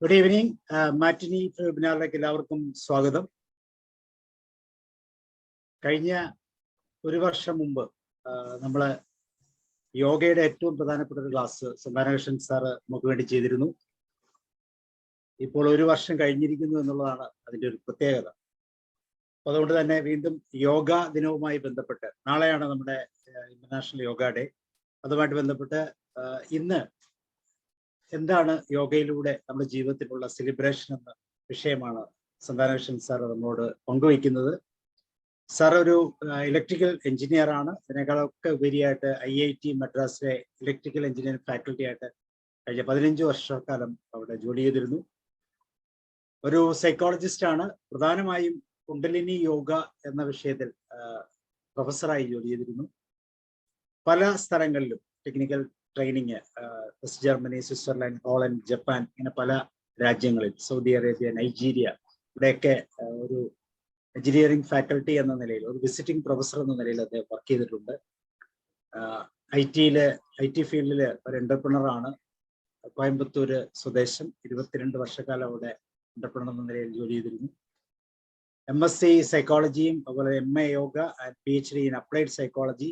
Good evening. Matinee വെബിനാറിലേക്ക് എല്ലാവർക്കും സ്വാഗതം. കഴിഞ്ഞ ഒരു വർഷം മുമ്പ് നമ്മൾ യോഗയുടെ ഏറ്റവും പ്രധാനപ്പെട്ട ഒരു ക്ലാസ് സന്താനകൃഷ്ണൻ സാറ് നമുക്ക് വേണ്ടി ചെയ്തിരുന്നു. ഇപ്പോൾ ഒരു വർഷം കഴിഞ്ഞിരിക്കുന്നു എന്നുള്ളതാണ് അതിൻ്റെ ഒരു പ്രത്യേകത. അതുകൊണ്ട് തന്നെ വീണ്ടും യോഗ ദിനവുമായി ബന്ധപ്പെട്ട് നാളെയാണ് നമ്മുടെ ഇന്റർനാഷണൽ യോഗ ഡേ. അതുമായിട്ട് ബന്ധപ്പെട്ട് ഇന്ന് എന്താണ് യോഗയിലൂടെ നമ്മുടെ ജീവിതത്തിലുള്ള സെലിബ്രേഷൻ എന്ന വിഷയമാണ് സന്താനകൃഷ്ണൻ സാർ നമ്മളോട് പങ്കുവയ്ക്കുന്നത്. സാർ ഒരു ഇലക്ട്രിക്കൽ എഞ്ചിനീയർ ആണ്. ഇതിനേക്കാളൊക്കെ ഉപരിയായിട്ട് IIT മദ്രാസിലെ ഇലക്ട്രിക്കൽ എഞ്ചിനീയറിംഗ് ഫാക്കൽറ്റി ആയിട്ട് കഴിഞ്ഞ 15 വർഷക്കാലം അവിടെ ജോലി ചെയ്തിരുന്നു. ഒരു സൈക്കോളജിസ്റ്റ് ആണ്. പ്രധാനമായും കുണ്ടലിനി യോഗ എന്ന വിഷയത്തിൽ പ്രൊഫസറായി ജോലി ചെയ്തിരുന്നു. പല സ്ഥലങ്ങളിലും technical training west Germany, Switzerland, Holland, Japan, ഇങ്ങനെ പല രാജ്യങ്ങളിൽ, സൗദി അറേബ്യ, നൈജീരിയ, ഇവിടെയൊക്കെ ഒരു എഞ്ചിനീയറിംഗ് ഫാക്കൽറ്റി എന്ന നിലയിൽ, ഒരു വിസിറ്റിംഗ് പ്രൊഫസർ എന്ന നിലയിൽ അദ്ദേഹം വർക്ക് ചെയ്തിട്ടുണ്ട്. IT ഫീൽഡിൽ ഒരു എന്റർപ്രണറാണ്. കോയമ്പത്തൂര് സ്വദേശം. 22 വർഷക്കാലം അവിടെ എന്റർപ്രണർ എന്ന നിലയിൽ ജോലി ചെയ്തിരുന്നു. MSc സൈക്കോളജിയും അതുപോലെ MA yoga and PhD in applied psychology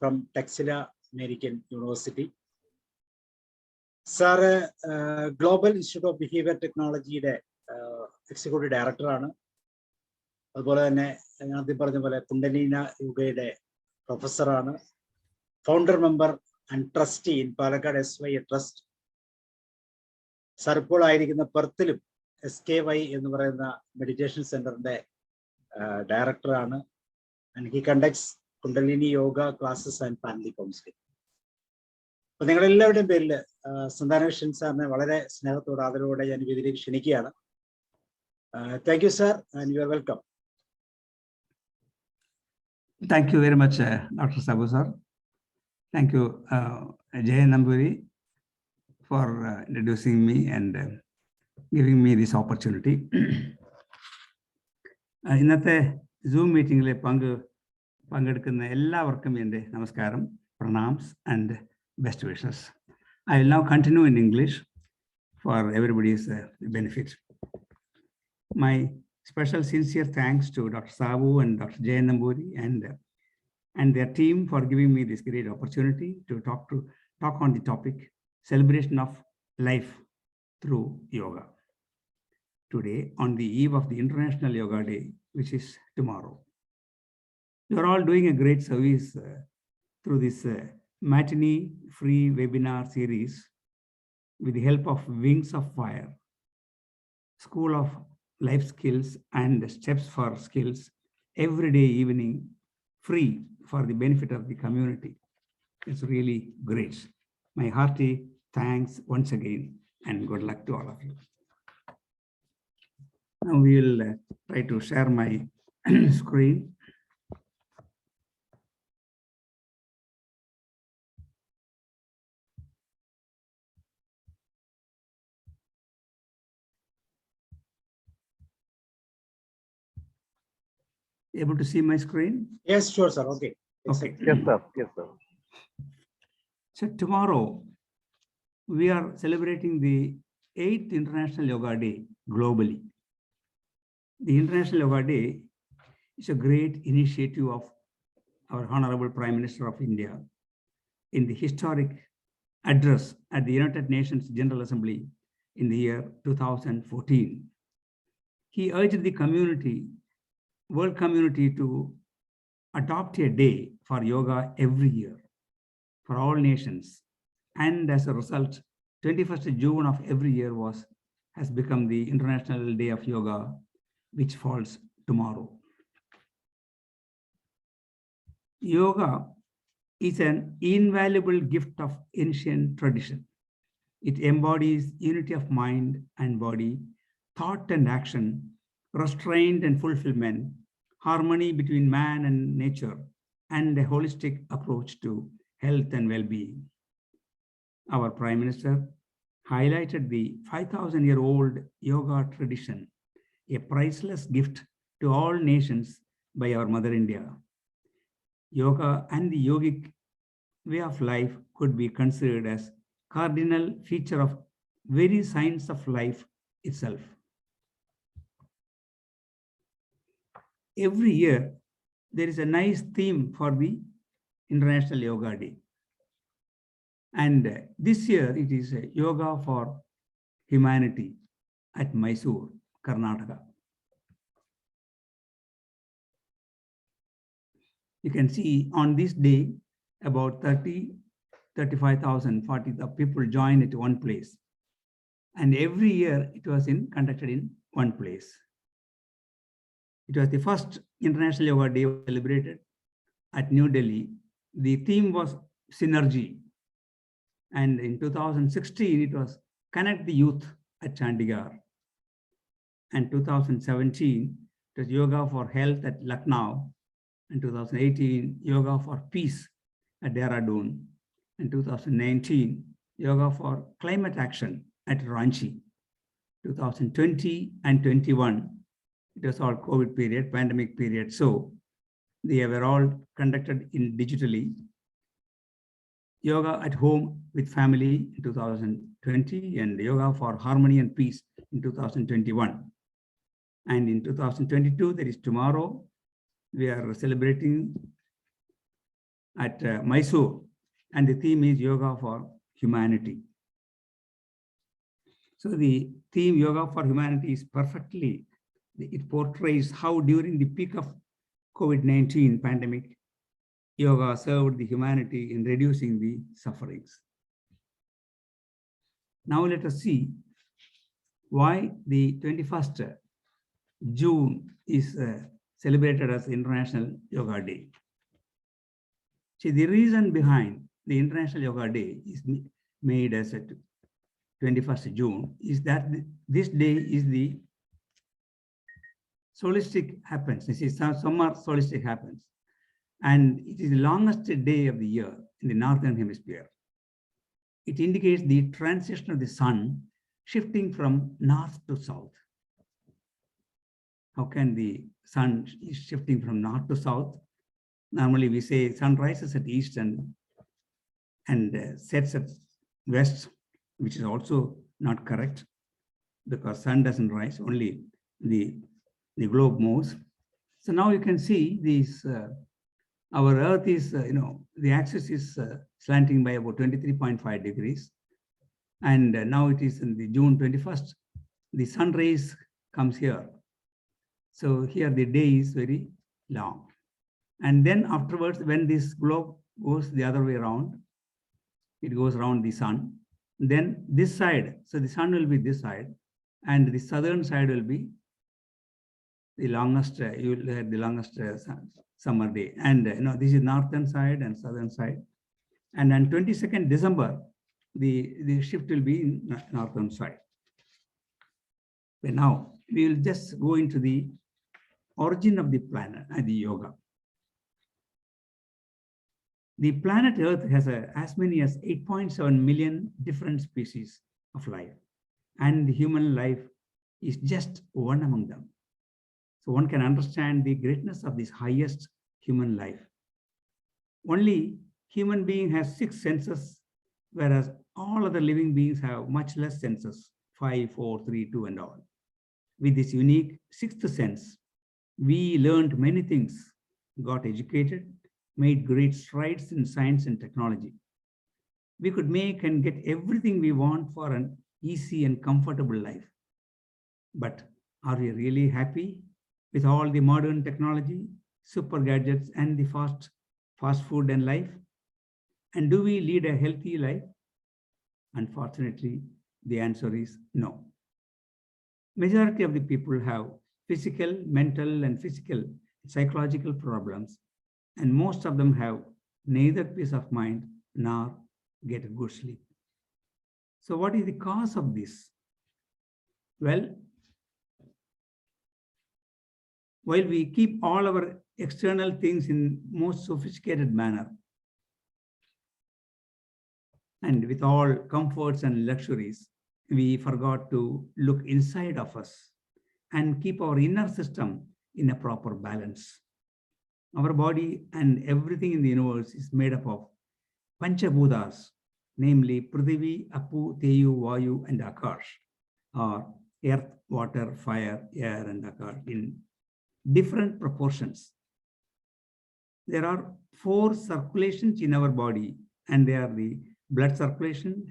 from ടെക്സില American university. Sir global institute of behaviour ടെക്നോളജിയുടെ എക്സിക്യൂട്ടീവ് ഡയറക്ടറാണ്. അതുപോലെ തന്നെ ഞാൻ ആദ്യം പറഞ്ഞ പോലെ കുണ്ടലിന യോഗയുടെ പ്രൊഫസറാണ്. Founder member and trustee in Palakkad SY trust. Sir ഇപ്പോൾ ആയിരിക്കുന്ന പെർത്തിലും SKY എന്ന് പറയുന്ന മെഡിറ്റേഷൻ സെന്ററിന്റെ ഡയറക്ടറാണ്. And he conducts kundalini yoga classes and family counselling. അപ്പൊ നിങ്ങളെല്ലാവരുടെയും പേരിൽ സന്താനകൃഷ്ണൻ സാറിനെ വളരെ സ്നേഹത്തോടെ ആദരവോടെ ഞാൻ ഇതിലേക്ക് ക്ഷണിക്കുകയാണ്. Thank you sir, and you are welcome. Thank you very much, Dr. Sabu sir. Thank you, Jay Namburi, for introducing me and giving me this opportunity. ഇന്നത്തെ Zoom മീറ്റിംഗിൽ പങ്കെടുക്കുന്ന എല്ലാവർക്കും എൻ്റെ നമസ്കാരം, പ്രണാംസ് and best wishes. I will now continue in English for everybody's benefit. My special sincere thanks to Dr. Sabu and Dr. Jay Namburi and their team for giving me this great opportunity to talk on the topic celebration of life through yoga. Today, on the eve of the International Yoga Day, which is tomorrow, you are all doing a great service through this matinee free webinar series with the help of Wings of Fire, School of Life Skills and Steps for Skills, every day evening, free for the benefit of the community. It's really great. My hearty thanks once again and good luck to all of you. Now we will try to share my screen. Able to see my screen? Yes, sure, sir. Okay. Okay. Yes, sir. Yes, sir. So tomorrow we are celebrating the 8th International Yoga Day globally. The International Yoga Day is a great initiative of our Honorable Prime Minister of India in the historic address at the United Nations General Assembly in the year 2014. He urged the world community to adopt a day for yoga every year for all nations. And as a result, 21st June of every year has become the International Day of Yoga, which falls tomorrow. Yoga is an invaluable gift of ancient tradition. It embodies unity of mind and body, thought and action, restraint and fulfillment, harmony between man and nature, and a holistic approach to health and well-being. Our Prime Minister highlighted the 5,000-year-old yoga tradition, a priceless gift to all nations by our Mother India. Yoga and the yogic way of life could be considered as cardinal feature of very science of life itself. Every year, there is a nice theme for the International Yoga Day. And this year, it is Yoga for Humanity at Mysore, Karnataka. You can see on this day, about 35,000, 40,000 people join at one place. And every year it was conducted in one place. It was the first International Yoga Day celebrated at New Delhi. The theme was synergy. And in 2016, it was Connect the Youth at Chandigarh. And 2017, it was Yoga for Health at Lucknow. In 2018, Yoga for Peace at Dehradun. In 2019, Yoga for Climate Action at Ranchi. 2020 and 21, it was all COVID period, pandemic period. So they were all conducted digitally. Yoga at home with family in 2020 and Yoga for Harmony and Peace in 2021. And in 2022, that is tomorrow, we are celebrating at Mysore, and the theme is Yoga for Humanity. So the theme Yoga for Humanity is perfectly, it portrays how during the peak of COVID-19 pandemic, yoga served the humanity in reducing the sufferings. Now let us see why the 21st June is celebrated as International Yoga Day. See, the reason behind the International Yoga Day is made as a 21st June is that this day is the solistic happens. This is summer solistic happens. And it is the longest day of the year in the Northern Hemisphere. It indicates the transition of the sun shifting from north to south. How can the sun is shifting from north to south? Normally we say sun rises at east and sets at west, which is also not correct because sun doesn't rise, only the globe moves. So now you can see these, our earth is, the axis is slanting by about 23.5 degrees. And now it is in the June 21st, the sun rays comes here. So here the day is very long. And then afterwards, when this globe goes the other way around, it goes around the sun. Then this side, so the sun will be this side, and the southern side will be the longest, you will have the longest summer day. And this is northern side and southern side. And on 22nd December, the shift will be in northern side. But now we will just go into the origin of the planet and the yoga. The planet Earth has as many as 8.7 million different species of life, and the human life is just one among them. So one can understand the greatness of this highest human life. Only human being has 6 senses, whereas all other living beings have much less senses, 5, 4, 3, 2, and all. With this unique 6th sense, we learned many things, got educated, made great strides in science and technology. We could make and get everything we want for an easy and comfortable life. But are we really happy with all the modern technology, super gadgets, and the fast food and life? And do we lead a healthy life? Unfortunately, the answer is no. Majority of the people have physical, mental, and psychological problems, and most of them have neither peace of mind nor get a good sleep. So what is the cause of this? Well, while we keep all our external things in most sophisticated manner, and with all comforts and luxuries, we forgot to look inside of us and keep our inner system in a proper balance. Our body and everything in the universe is made up of Panchabhutas, namely Prithvi, Apu, Teyu, Vayu, and Akash, or earth, water, fire, air, and occur in different proportions. There are 4 circulations in our body, and they are the blood circulation,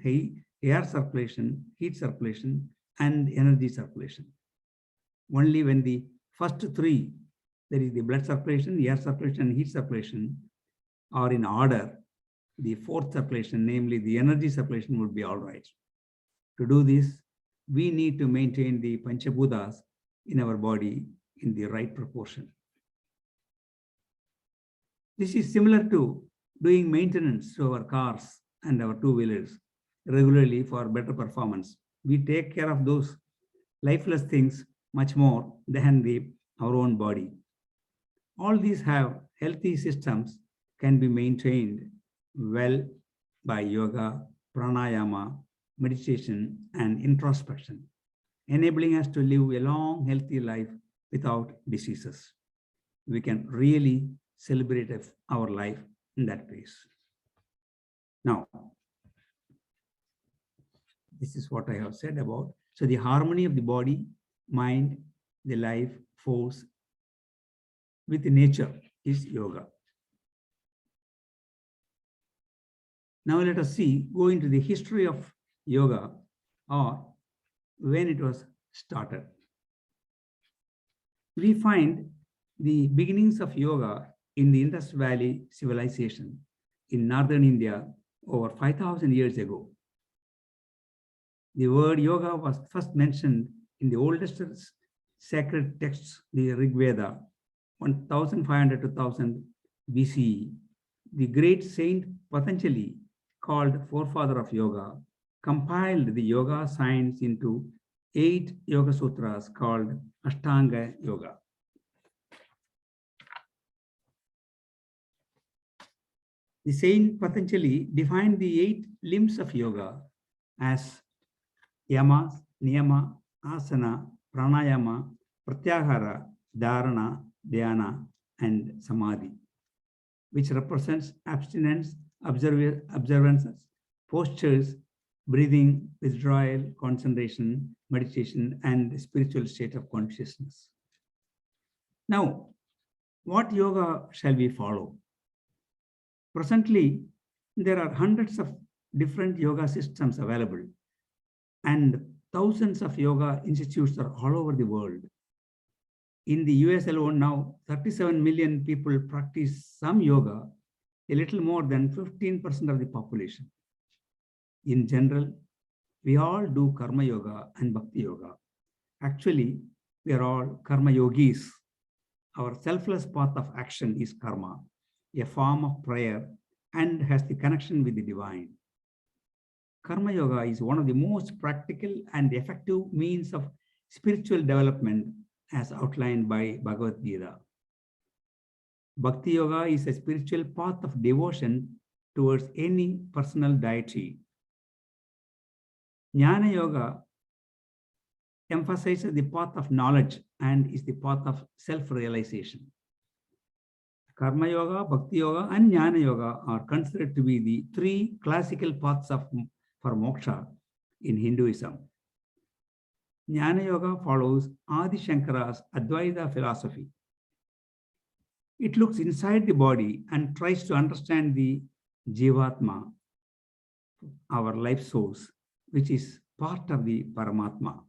air circulation, heat circulation, and energy circulation. Only when the first 3, that is the blood circulation, air circulation, and heat circulation, are in order, the 4th circulation, namely the energy circulation, would be all right. To do this, we need to maintain the Panchabhutas in our body in the right proportion. This is similar to doing maintenance to our cars and our 2-wheelers regularly for better performance. We take care of those lifeless things much more than our own body. All these have healthy systems can be maintained well by yoga, pranayama, meditation, and introspection, enabling us to live a long, healthy life without diseases. We can really celebrate our life in that pace. Now, this is what I have said about. So the harmony of the body, mind, the life force with nature is yoga. Now let us go into the history of yoga, or when it was started. We find the beginnings of yoga in the Indus Valley civilization in northern India over 5,000 years ago. The word yoga was first mentioned in the oldest sacred texts, the Rig Veda, 1500 to 1000 BCE. The great saint Patanjali, called forefather of yoga, compiled the yoga science into 8 yoga sutras called Ashtanga Yoga. The saint Patanjali defined the 8 limbs of yoga as yama, niyama, asana, pranayama, pratyahara, dharana, dhyana, and samadhi, which represents abstinence, observances, postures, breathing, withdrawal, concentration, meditation, and spiritual state of consciousness. Now, what yoga shall we follow? Presently, there are hundreds of different yoga systems available, and thousands of yoga institutes are all over the world. In the US alone now, 37 million people practice some yoga, a little more than 15% of the population. In general, we all do karma yoga and bhakti yoga. Actually, we are all karma yogis. Our selfless path of action is karma, a form of prayer, and has the connection with the divine. Karma yoga is one of the most practical and effective means of spiritual development as outlined by Bhagavad Gita. Bhakti yoga is a spiritual path of devotion towards any personal deity. Jnana yoga emphasizes the path of knowledge and is the path of self-realization. Karma yoga, bhakti yoga, and jnana yoga are considered to be the 3 classical paths for moksha in Hinduism. Jnana yoga follows Adi Shankara's Advaita philosophy. It looks inside the body and tries to understand the Jivatma, our life source, which is part of the Paramatma.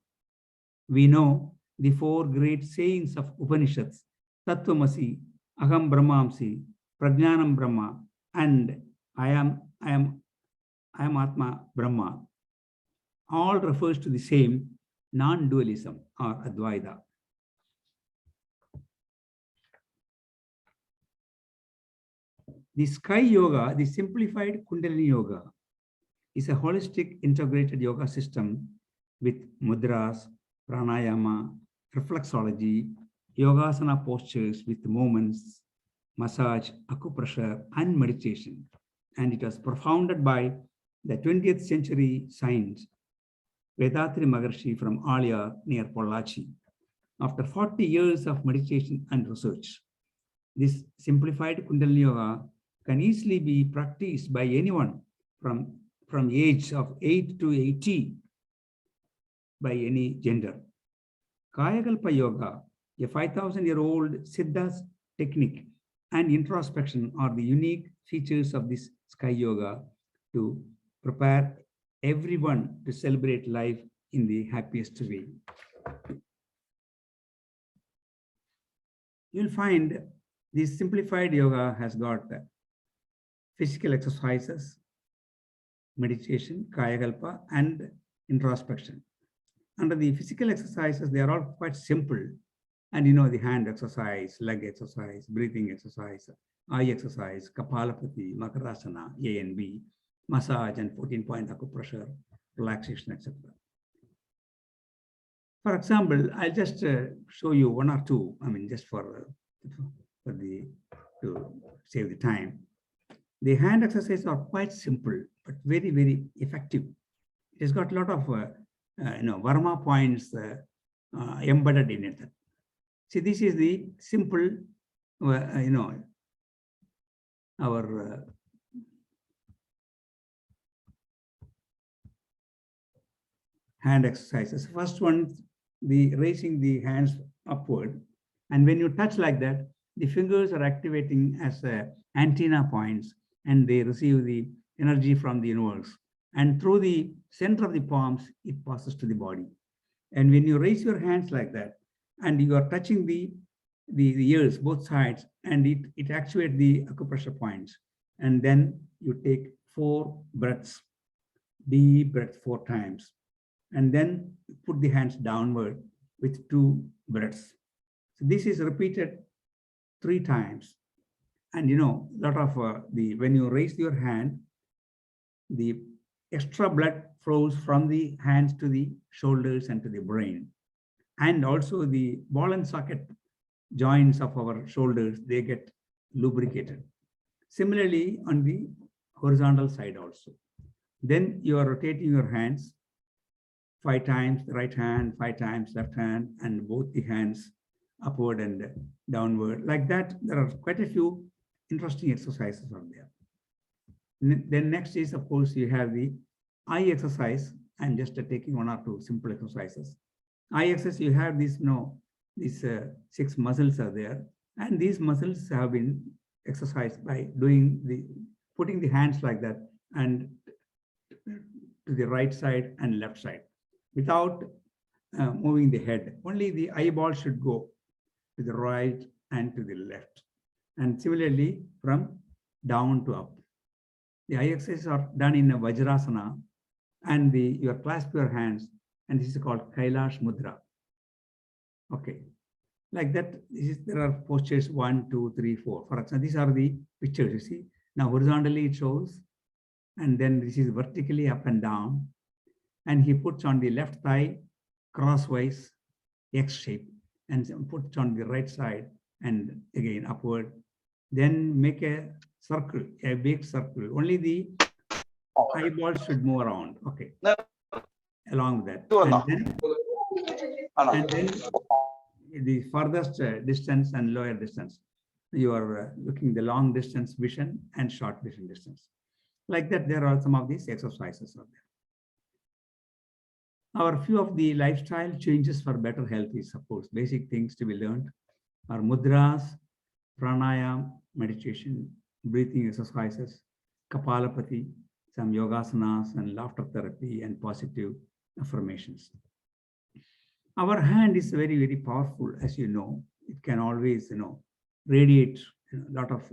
We know the 4 great sayings of Upanishads, Tattvamasi, Aham Brahmamsi, Prajnanam Brahma, and I am Atma Brahma. All refers to the same non-dualism or Advaita. The Sky Yoga, the simplified Kundalini Yoga, is a holistic integrated yoga system with mudras, pranayama, reflexology, yogasana postures with movements, massage, acupressure, and meditation. And it was propounded by the 20th century saint Vedatri Maharshi from Alia near Pollachi. After 40 years of meditation and research, this simplified Kundalini Yoga can easily be practiced by anyone from age of 8 to 80 by any gender. Kayakalpa Yoga, a 5,000-year-old Siddha's technique and introspection are the unique features of this Sky Yoga to prepare everyone to celebrate life in the happiest way. You'll find this simplified yoga has got physical exercises, meditation, Kayakalpa, and introspection. Under the physical exercises, they are all quite simple. And you know, the hand exercise, leg exercise, breathing exercise, eye exercise, Kapalapati, Makarasana, A and B, massage and 14-point acupressure, relaxation, etc. For example, I'll just show you one or two, I mean, just to save the time. The hand exercises are quite simple, but very, very effective. It has got a lot of, Varma points embedded in it. See, this is the simple, our hand exercises. First one, the raising the hands upward. And when you touch like that, the fingers are activating as antenna points, and they receive the energy from the universe. And through the center of the palms, it passes to the body. And when you raise your hands like that, and you are touching the ears, both sides, and it actuates the acupressure points. And then you take 4 breaths, deep breath 4 times. And then put the hands downward with 2 breaths. So this is repeated 3 times. And you know, a lot of when you raise your hand, the extra blood flows from the hands to the shoulders and to the brain. And also the ball and socket joints of our shoulders, they get lubricated. Similarly, on the horizontal side also. Then you are rotating your hands 5 times, the right hand, 5 times, left hand, and both the hands upward and downward. Like that, there are quite a few interesting exercises out there. Then next is, of course, you have the eye exercise. I'm just taking 1 or 2 simple exercises. Eye exercise, you have these, these 6 muscles are there. And these muscles have been exercised by putting the hands like that and to the right side and left side without moving the head. Only the eyeball should go to the right and to the left. And similarly, from down to up. The eye exercises are done in a Vajrasana, and you clasp your hands, and this is called Kailash Mudra. Okay. Like that, there are postures 1, 2, 3, 4. For example, these are the pictures, you see. Now horizontally it shows, and then this is vertically up and down. And he puts on the left thigh crosswise, X shape, and puts on the right side and again upward. Then make a circle, a big circle. Only the eyeball should move around. Okay. Along with that. And then the farthest distance and lower distance. You are looking the long distance vision and short vision distance. Like that, there are some of these exercises out there. Our few of the lifestyle changes for better health is, of course, basic things to be learned are mudras, pranayam, meditation, breathing exercises, Kapalapati, some yogasanas and laughter therapy and positive affirmations. Our hand is very, very powerful, as you know. It can always, radiate a lot of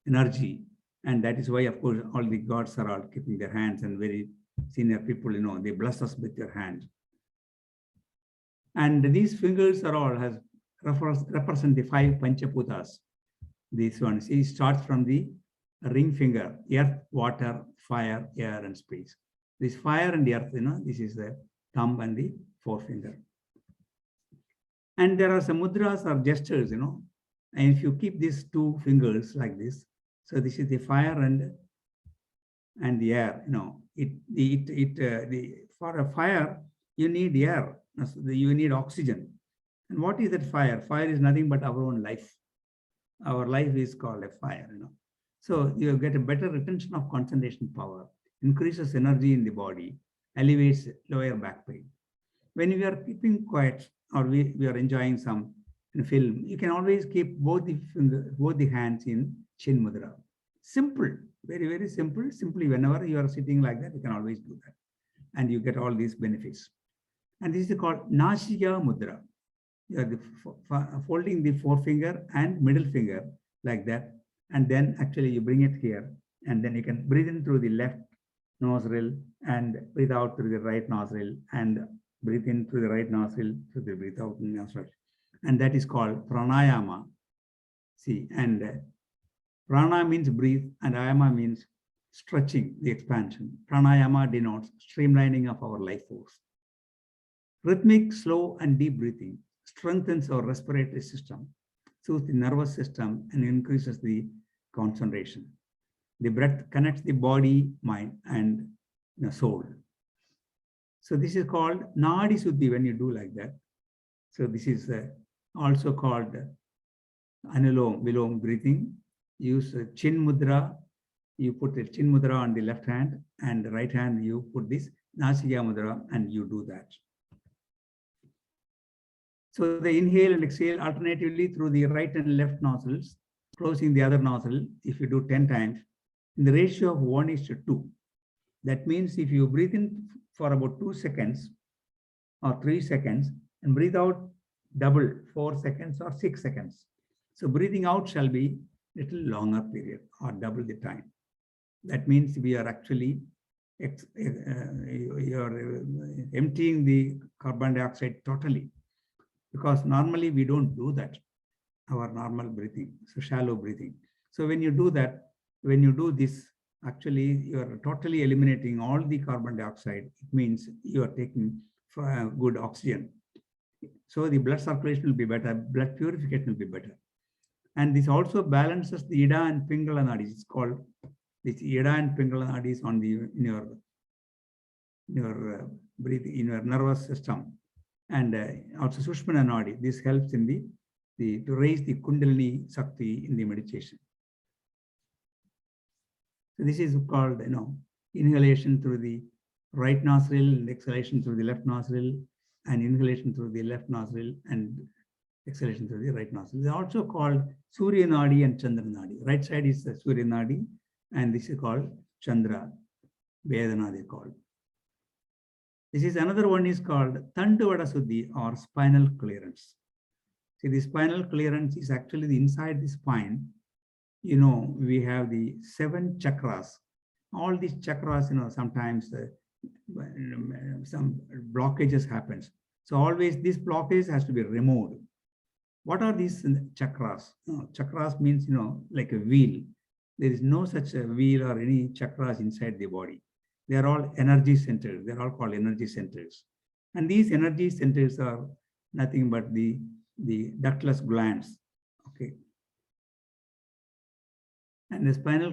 energy. And that is why, of course, all the gods are all keeping their hands, and very senior people, they bless us with their hand. And these fingers are all represent the 5 Panchaputas. This one, see, starts from the ring finger, earth, water, fire, air, and space. This fire and earth, this is the thumb and the forefinger. And there are some mudras or gestures, and if you keep these 2 fingers like this, so this is the fire and the air, for a fire, you need air, you need oxygen. And what is that fire? Fire is nothing but our own life. Our life is called a fire, So you get a better retention of concentration power, increases energy in the body, alleviates lower back pain. When we are keeping quiet or we are enjoying some film, you can always keep both the hands in Chin Mudra. Simple, very, very simple. Simply, whenever you are sitting like that, you can always do that. And you get all these benefits. And this is called Nasika Mudra. You are folding the forefinger and middle finger like that. And then actually you bring it here. And then you can breathe in through the left nostril and breathe out through the right nostril, and breathe in through the right nostril, through the breathe out in the nostril. And that is called pranayama. See, and prana means breathe, and ayama means stretching, the expansion. Pranayama denotes streamlining of our life force. Rhythmic, slow, and deep breathing strengthens our respiratory system, soothes the nervous system, and increases the concentration. The breath connects the body, mind, and the soul. So this is called Nadi Suddhi when you do like that. So this is also called Anulom Vilom breathing. Use Chin Mudra. You put the Chin Mudra on the left hand, and the right hand you put this Nasika Mudra, and you do that. So they inhale and exhale alternatively through the right and left nostrils, closing the other nostril. If you do 10 times, in the ratio of 1:2. That means if you breathe in for about 2 seconds or 3 seconds and breathe out double 4 seconds or 6 seconds. So breathing out shall be little longer period or double the time. That means we are actually emptying the carbon dioxide totally, because normally we don't do that, our normal breathing, so shallow breathing. So when you do that, when you do this, actually you are totally eliminating all the carbon dioxide. It means you are taking good oxygen. So the blood circulation will be better, blood purification will be better. And this also balances the Ida and Pingala nadis. It's called this Ida and Pingala nadis on the in your breathing, in your nervous system, and also Sushmana nadi. This helps in to raise the Kundalini Shakti in the meditation. So this is called inhalation through the right nostril and exhalation through the left nostril, and inhalation through the left nostril and exhalation through the right nostril. They are also called Surya Nadi and Chandra Nadi. Right side is the Surya Nadi, and this is called Chandra Vedana, they call. This is another one is called Tandavada Suddhi or spinal clearance. See, the spinal clearance is actually the inside the spine. We have the 7 chakras. All these chakras, sometimes some blockages happens. So always this blockage has to be removed. What are these chakras? Chakras means, like a wheel. There is no such a wheel or any chakras inside the body. They are all energy centers. They're all called energy centers. And these energy centers are nothing but the ductless glands. Okay. And the spinal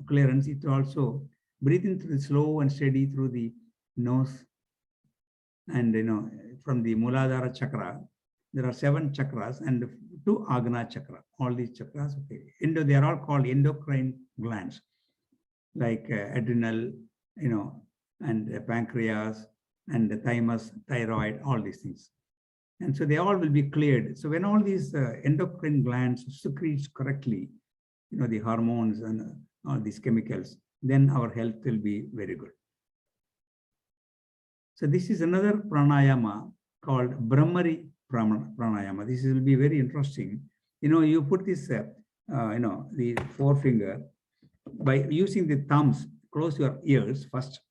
clearance, it also breathing through the slow and steady through the nose. And from the Muladhara chakra, there are 7 chakras and 2 Agna chakra. All these chakras, okay. They are all called endocrine glands, like adrenal, and pancreas and the thymus, thyroid, all these things. And so they all will be cleared. So when all these endocrine glands secrete correctly, the hormones and all these chemicals, then our health will be very good. So this is another pranayama called Brahmari pranayama. This will be very interesting. You put this, the forefinger, by using the thumbs, close your ears first,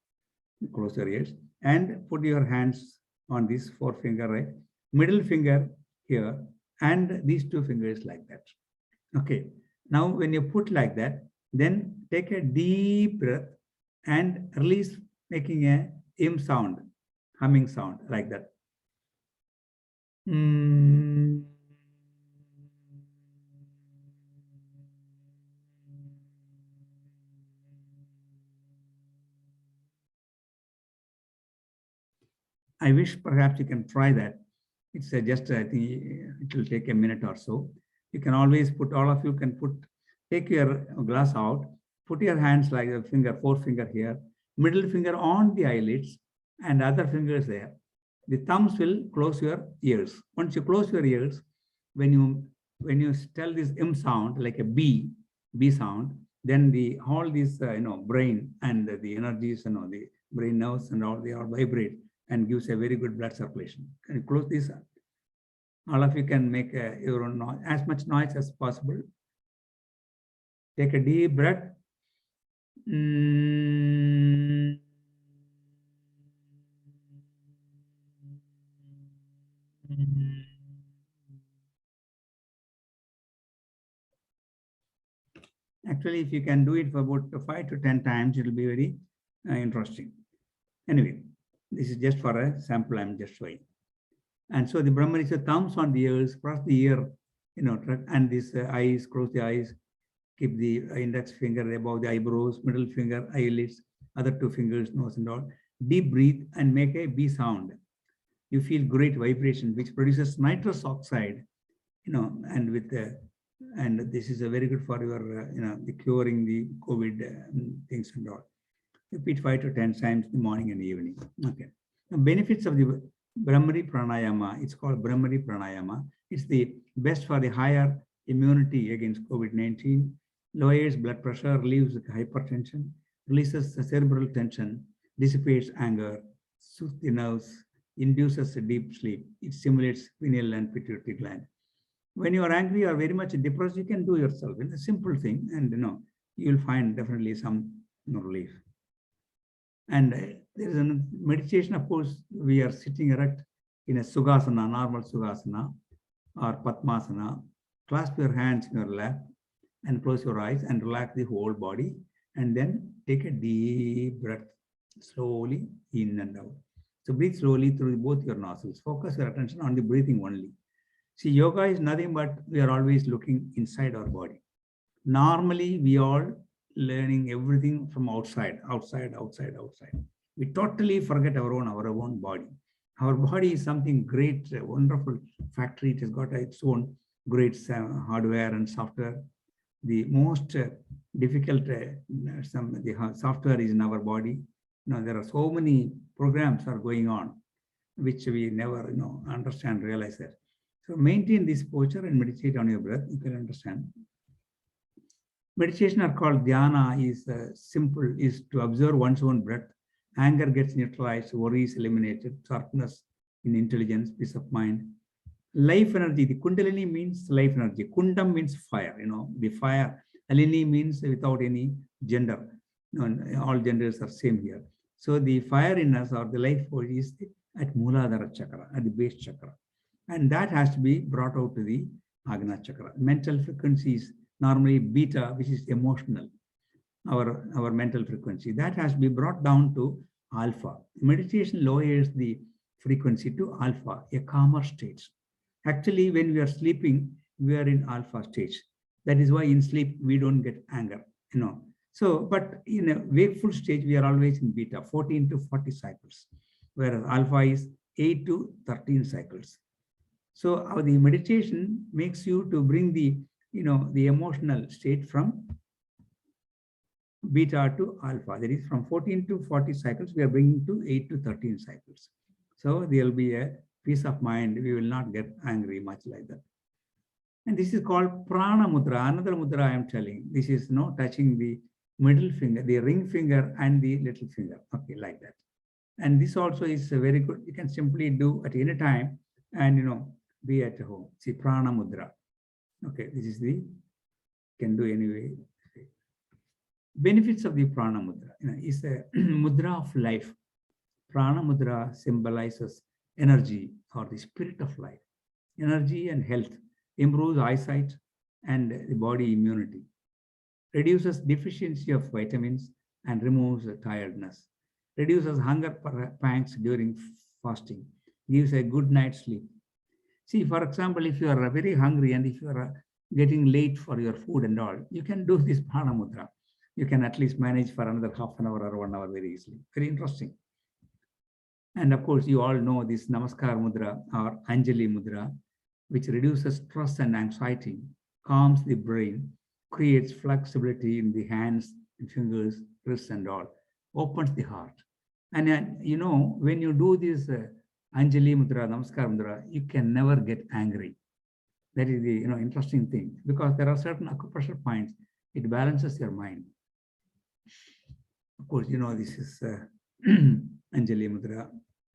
close your ears, and put your hands on this forefinger, right? Middle finger here, and these 2 fingers like that. Okay. Now, when you put like that, then take a deep breath and release, making a im sound, humming sound like that. I wish perhaps you can try that. It's just, I think it will take a minute or so. You can always put, all of you can take your glass out, put your hands like the forefinger here, middle finger on the eyelids, and other fingers there. The thumbs will close your ears. Once you close your ears, when you tell this M sound like a B sound, then all this brain and the energies, the brain nerves and all, they all vibrate and gives a very good blood circulation. Can you close this? All of you can make your own noise, as much noise as possible. Take a deep breath. Actually, if you can do it for about 5 to 10 times, it will be very interesting. Anyway, this is just for a sample I'm just showing. And so the Brahman is the thumbs on the ears, cross the ear, and this eyes, close the eyes, keep the index finger above the eyebrows, middle finger, eyelids, other two fingers, nose and all. Deep breathe and make a B sound. You feel great vibration, which produces nitrous oxide, and with and this is a very good for your, the curing the COVID things and all. Repeat 5 to 10 times in the morning and evening. Okay. The benefits of the Brahmari Pranayama, it's called Brahmari Pranayama. It's the best for the higher immunity against COVID-19, lowers blood pressure, relieves hypertension, releases the cerebral tension, dissipates anger, soothes the nerves, induces a deep sleep. It stimulates pineal and pituitary gland. When you are angry or very much depressed, you can do yourself. It's a simple thing, and you'll find definitely some relief. And there is a meditation, of course, we are sitting erect in a Sukhasana, normal Sukhasana or Padmasana. Clasp your hands in your lap and close your eyes and relax the whole body. And then take a deep breath, slowly in and out. So breathe slowly through both your nostrils. Focus your attention on the breathing only. See, yoga is nothing but we are always looking inside our body. Normally, we all learning everything from outside. We totally forget our own body. Our body is something great, wonderful factory. It has got its own great hardware and software. The most difficult the software is in our body. There are so many programs are going on, which we never understand, realize that. So maintain this posture and meditate on your breath. You can understand. Meditation are called dhyana. Is simple, is to observe one's own breath. Anger gets neutralized, worries eliminated, sharpness in intelligence, peace of mind. Life energy, the Kundalini means life energy. Kundam means fire, the fire. Alini means without any gender. All genders are same here. So the fire in us or the life force is at Muladhara chakra, at the base chakra. And that has to be brought out to the Agna chakra. Mental frequencies, normally beta, which is emotional, our mental frequency, that has to be brought down to alpha. Meditation lowers the frequency to alpha, a calmer state. Actually, when we are sleeping, we are in alpha stage. That is why in sleep, we don't get anger, So, but in a wakeful stage, we are always in beta, 14 to 40 cycles, whereas alpha is 8 to 13 cycles. So the meditation makes you to bring the emotional state from beta to alpha. That is from 14 to 40 cycles, we are bringing to 8 to 13 cycles. So there will be a peace of mind. We will not get angry much like that. And this is called prana mudra. Another mudra I am telling. This is touching the middle finger, the ring finger and the little finger. Okay, like that. And this also is very good. You can simply do at any time and be at home. See, prana mudra. Okay, this is the, can do anyway. Benefits of the prana mudra is a mudra of life. Prana mudra symbolizes energy or the spirit of life. Energy and health, improves eyesight and the body immunity, reduces deficiency of vitamins and removes tiredness, reduces hunger pangs during fasting, gives a good night's sleep. See, for example, if you are very hungry and if you are getting late for your food and all, you can do this prana mudra. You can at least manage for another half an hour or 1 hour very easily. Very interesting. And of course, you all know this Namaskar mudra or Anjali mudra, which reduces stress and anxiety, calms the brain, creates flexibility in the hands and fingers, wrists and all, opens the heart. And when you do this Anjali Mudra, Namaskar Mudra, you can never get angry. That is the interesting thing, because there are certain acupressure points. It balances your mind. Of course, this is Anjali Mudra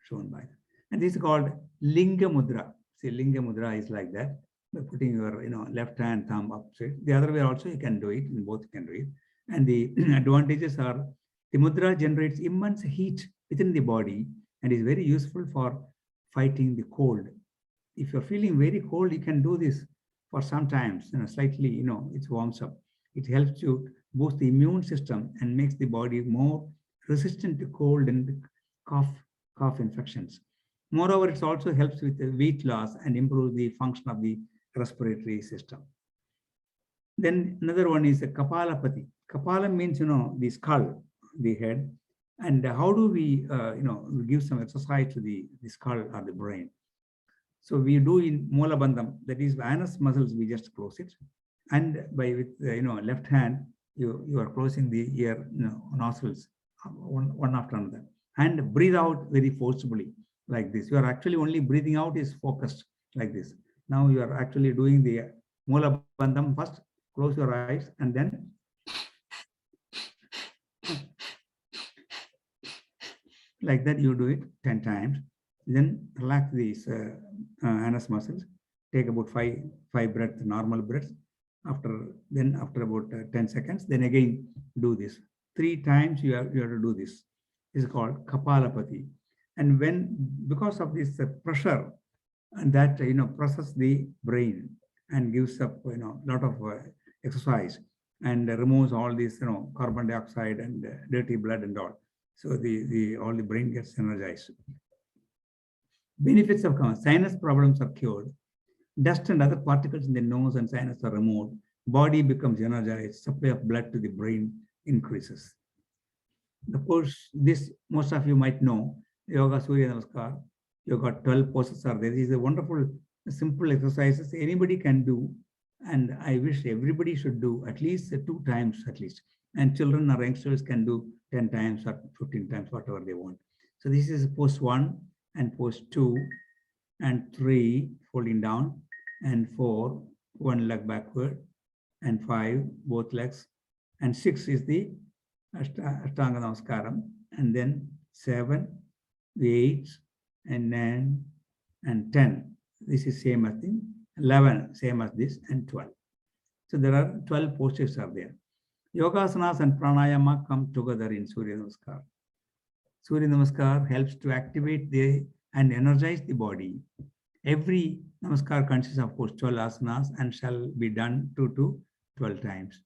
shown by. And this is called Linga Mudra. See, Linga Mudra is like that. By putting your left hand thumb up straight. The other way also you can do it. In both you can do it. And the advantages are the mudra generates immense heat within the body and is very useful for fighting the cold. If you're feeling very cold, you can do this for some times, slightly, it warms up. It helps you boost the immune system and makes the body more resistant to cold and cough infections. Moreover, it also helps with the weight loss and improves the function of the respiratory system. Then another one is a Kapalapati. Kapala means, the skull, the head. And how do we, give some exercise to the skull or the brain? So we do in Mola Bandham, that is anus muscles, we just close it. And with left hand, you are closing the ear, nostrils, one after another. And breathe out very forcibly like this. You are actually only breathing out is focused like this. Now you are actually doing the Mola Bandham first, close your eyes, and then like that you do it 10 times. Then relax these anus muscles. Take about five breaths, normal breaths. After about 10 seconds, then again do this. 3 times you have to do this. This is called Kapalapati. And because of this pressure, and that process the brain and gives up lot of exercise and removes all this carbon dioxide and dirty blood and all. So all the brain gets energized. Benefits of sinus problems are cured. Dust and other particles in the nose and sinus are removed. Body becomes energized. Supply of blood to the brain increases. Of course, this most of you might know. Yoga Surya Namaskar. You got 12 poses are there. These are wonderful, simple exercises anybody can do. And I wish everybody should do at least 2 times at least. And children or youngsters can do 10 times or 15 times, whatever they want. So this is pose 1 and pose 2 and 3, folding down, and 4, 1 leg backward, and 5, both legs, and 6 is the Ashtanga Namaskaram, and then 7, 8, and 9, and 10. This is same as the 11, same as this, and 12. So there are 12 postures are there. Yogasanas and pranayama come together in Surya Namaskar. Surya Namaskar helps to activate and energize the body. Every Namaskar consists of 12 asanas and shall be done 2 to 12 times.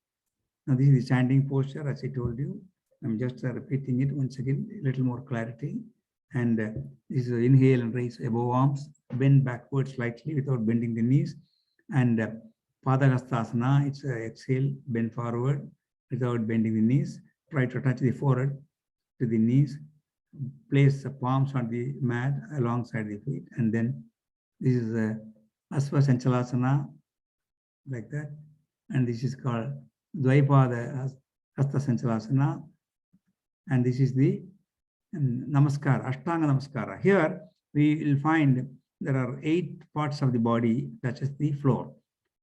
Now this is the standing posture, as I told you. I'm just repeating it once again, a little more clarity. And this is inhale and raise above arms, bend backwards slightly without bending the knees. And Padahastasana, it's exhale, bend forward without bending the knees. Try to touch the forehead to the knees. Place the palms on the mat alongside the feet. And then this is Asva Sanchalasana, like that. And this is called Dvaipada Hasta Sanchalasana. And this is the Namaskar, Ashtanga Namaskara. Here we will find there are 8 parts of the body touches the floor.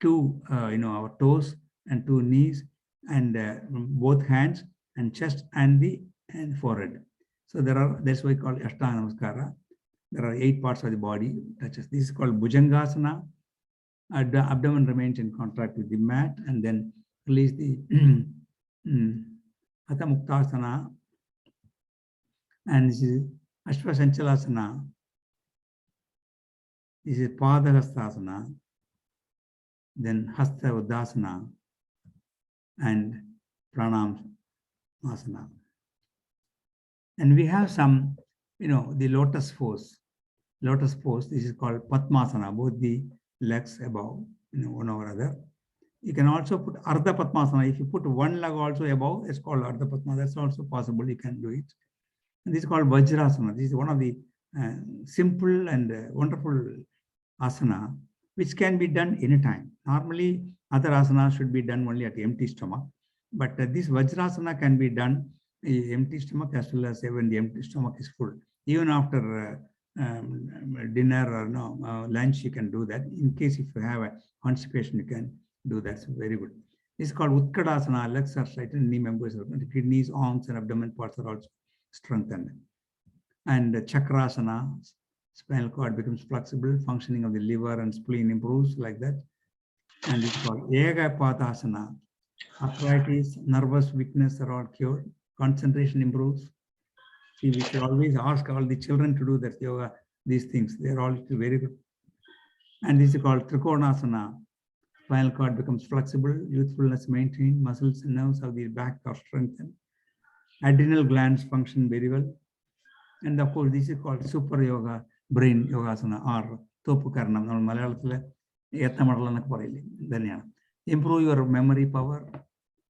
2, our toes and 2 knees, and both hands and chest and forehead. So that's why we call Ashtanga Namaskara. There are 8 parts of the body touches. This is called Bhujangasana. The abdomen remains in contact with the mat, and then release the Hatha Muktasana. And this is Ashva Sanchalasana. This is Padahastasana. Then Hasta Uddasana and Pranam Asana. And we have some, the lotus pose. Lotus pose, this is called Padmasana, both the legs above, one over other. You can also put Ardha Padmasana. If you put one leg also above, it's called Ardha Padmasana. That's also possible. You can do it. And this is called Vajrasana. This is one of the simple and wonderful asana, which can be done anytime. Normally, other asanas should be done only at empty stomach. But this Vajrasana can be done empty stomach as well as when the empty stomach is full. Even after dinner or no lunch, you can do that. In case if you have a constipation, you can do that. So very good. This is called Utkadasana. Legs are straightened, knee members are the kidneys, arms, and abdomen parts are also strengthened. And Chakrasana, spinal cord becomes flexible, functioning of the liver and spleen improves like that. And it's called Ekapatasana. Arthritis, nervous weakness are all cured. Concentration improves. See, we should always ask all the children to do that yoga, these things. They're all very good. And this is called Trikonasana. Spinal cord becomes flexible, youthfulness maintained, muscles and nerves of the back are strengthened. Adrenal glands function very well. And of course, this is called Super Yoga, Brain Yogasana, or Thopukaranam. Improve your memory power,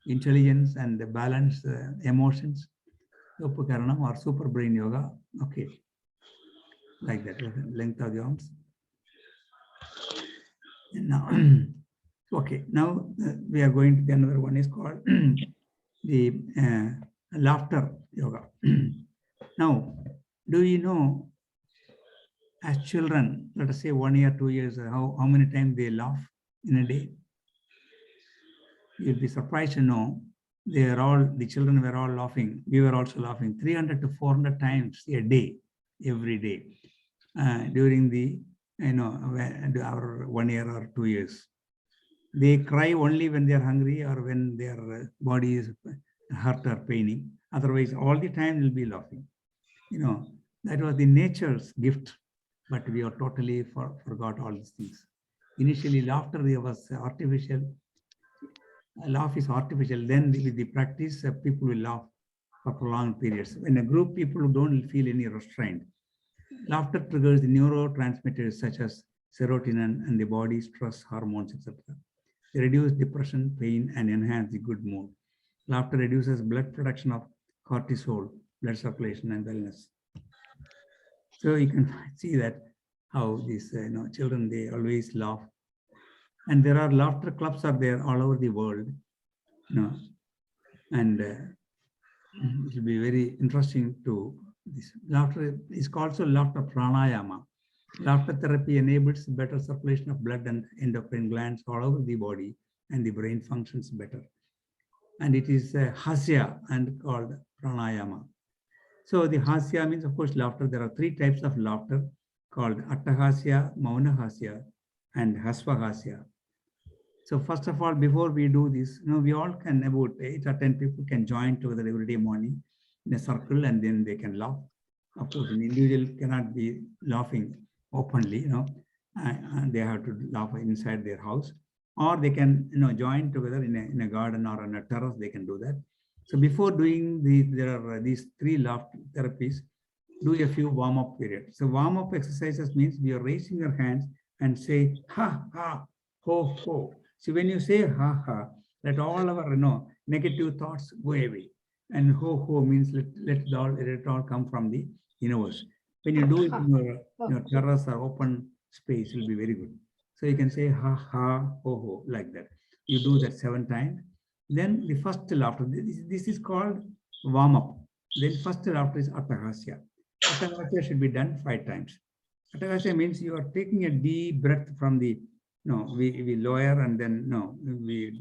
intelligence, and the balance emotions. Thopukaranam or Super Brain Yoga. Okay. Like that, length of the arms. And now, okay, now we are going to the another one is called the laughter yoga. Now, do you know, as children, let us say 1 year, 2 years, how many times they laugh in a day? You'll be surprised to know the children were all laughing. We were also laughing 300 to 400 times a day, every day, during the, our 1 year or 2 years. They cry only when they are hungry or when their body is hurt or paining. Otherwise, all the time they'll be laughing. That was the nature's gift, but we are totally forgot all these things. Initially, laughter was artificial. Laugh is artificial. Then with the practice, people will laugh for prolonged periods. In a group, people don't feel any restraint. Laughter triggers the neurotransmitters such as serotonin and the body stress hormones, etc. They reduce depression, pain, and enhance the good mood. Laughter reduces blood production of cortisol, blood circulation, and wellness. So you can see that how these children, they always laugh. And there are laughter clubs are there all over the world. And it will be very interesting to this. Laughter is also laughter pranayama. Laughter therapy enables better circulation of blood and endocrine glands all over the body, and the brain functions better. And it is hasya and called pranayama. So the hasya means, of course, laughter. There are 3 types of laughter called attahasya, maunahasya, and hasvahasya. So first of all, before we do this, we all can, about 8 or 10 people can join together every day morning in a circle, and then they can laugh. Of course, an individual cannot be laughing openly, and they have to laugh inside their house, or they can, join together in a garden or on a terrace. They can do that. So before doing there are these 3 laughter therapies, do a few warm-up periods. So warm-up exercises means you are raising your hands and say ha ha, ho ho. So when you say ha ha, let all our negative thoughts go away. And ho ho means let it all come from the universe. When you do it in your terrace or open space, it will be very good. So you can say ha ha, ho ho, like that. You do that 7 times. Then the first laughter, this is called warm-up. Then first laughter is attahasya. Attahasya should be done 5 times. Attahasya means you are taking a deep breath from the, we lower and then, we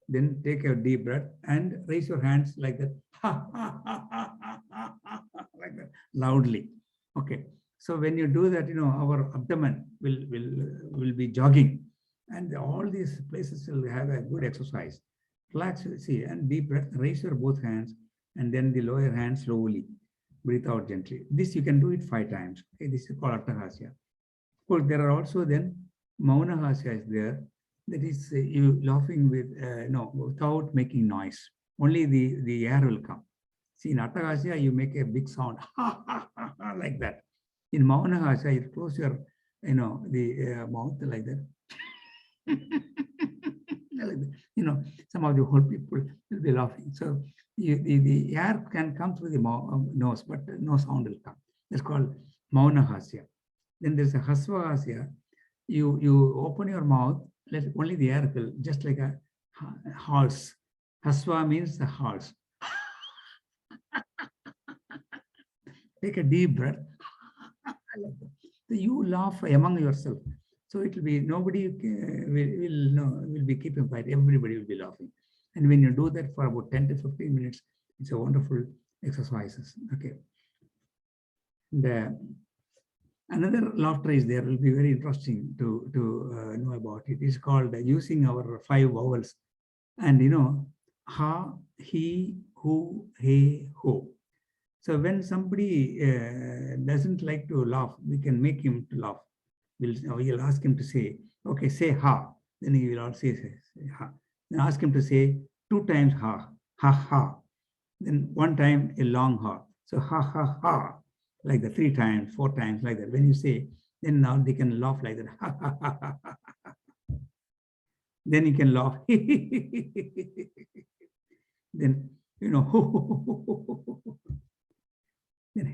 then take a deep breath and raise your hands like that, ha, ha, ha, ha, ha, ha, ha, like that, loudly. Okay. So when you do that, our abdomen will be jogging, and all these places will have a good exercise. Relax, see, and deep breath, raise your both hands, and then the lower hand slowly, breathe out gently. This you can do it 5 times. Okay, this is called attahasya. Of course, there are also then maunahasya is there. That is you laughing with, without making noise. Only the air will come. See, in attahasya, you make a big sound, ha, ha, ha, ha, like that. In maunahasya, you close your, the mouth like that. Some of the old people will be laughing. So the air can come through the nose, but no sound will come. That's called maunahasya. Then there's a hasvahasya. You open your mouth, let only the air will, just like a horse. Hasva means the horse. Take a deep breath, like that. So you laugh among yourself. So it will be nobody will be keeping quiet. Everybody will be laughing. And when you do that for about 10 to 15 minutes, it's a wonderful exercises. Okay. Another laughter is there, will be very interesting to know about it. It's called using our 5 vowels. And ha, he, who, he, ho. So when somebody doesn't like to laugh, we can make him to laugh. We'll ask him to say, okay, say ha. Then he will also say ha. Then ask him to say 2 times ha, ha, ha. Then 1 time a long ha. So ha, ha, ha. Like that 3 times, 4 times, like that. When you say, then now they can laugh like that. Ha, ha, ha, ha, ha. Then you can laugh. Then, ho, ho, ho, ho, ho. Then,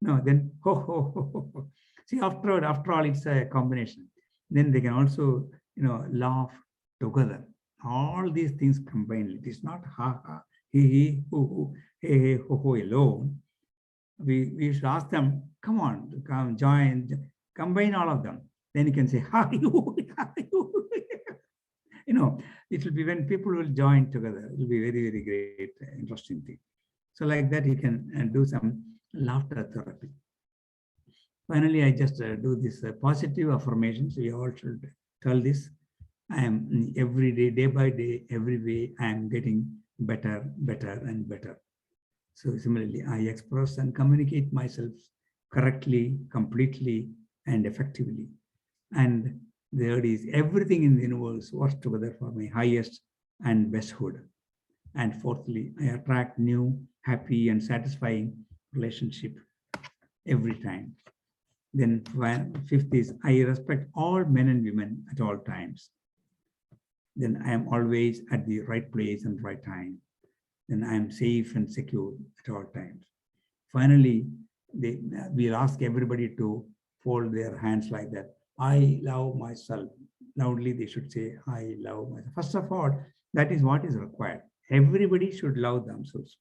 no, then, ho, ho, ho, ho. See, after all, it's a combination. Then they can also, laugh together. All these things combined. It is not ha, ha, he, ho, he, ho, ho alone. We should ask them, come on, come join, combine all of them. Then you can say, ha, you, ha, you. It will be when people will join together. It will be very, very great, interesting thing. So like that, you can do some laughter therapy. Finally, I just do this positive affirmations. We all should tell this. I am every day by day, every way, I am getting better, better, and better. So similarly, I express and communicate myself correctly, completely, and effectively. And there is everything in the universe works together for my highest and best good. And fourthly, I attract new, happy, and satisfying relationship every time. Then fifth is, I respect all men and women at all times. Then I am always at the right place and right time. Then I am safe and secure at all times. Finally, we'll ask everybody to fold their hands like that. I love myself. Loudly, they should say, I love myself. First of all, that is what is required. Everybody should love themselves.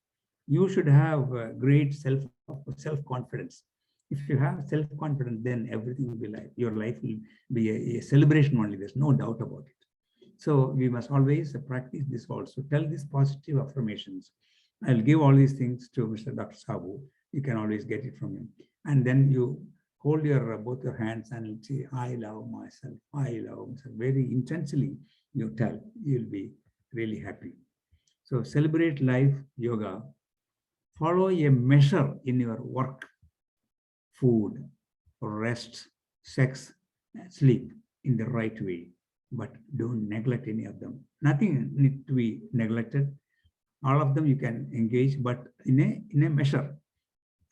You should have great self-confidence. If you have self-confidence, then everything will be like, your life will be a celebration only. There's no doubt about it. So we must always practice this also. Tell these positive affirmations. I'll give all these things to Mr. Dr. Sabu. You can always get it from him. And then you hold both your hands and say, I love myself. I love myself. Very intensely you tell. You'll be really happy. So celebrate life, yoga. Follow a measure in your work, food, rest, sex, sleep in the right way. But don't neglect any of them. Nothing needs to be neglected. All of them you can engage, but in a measure.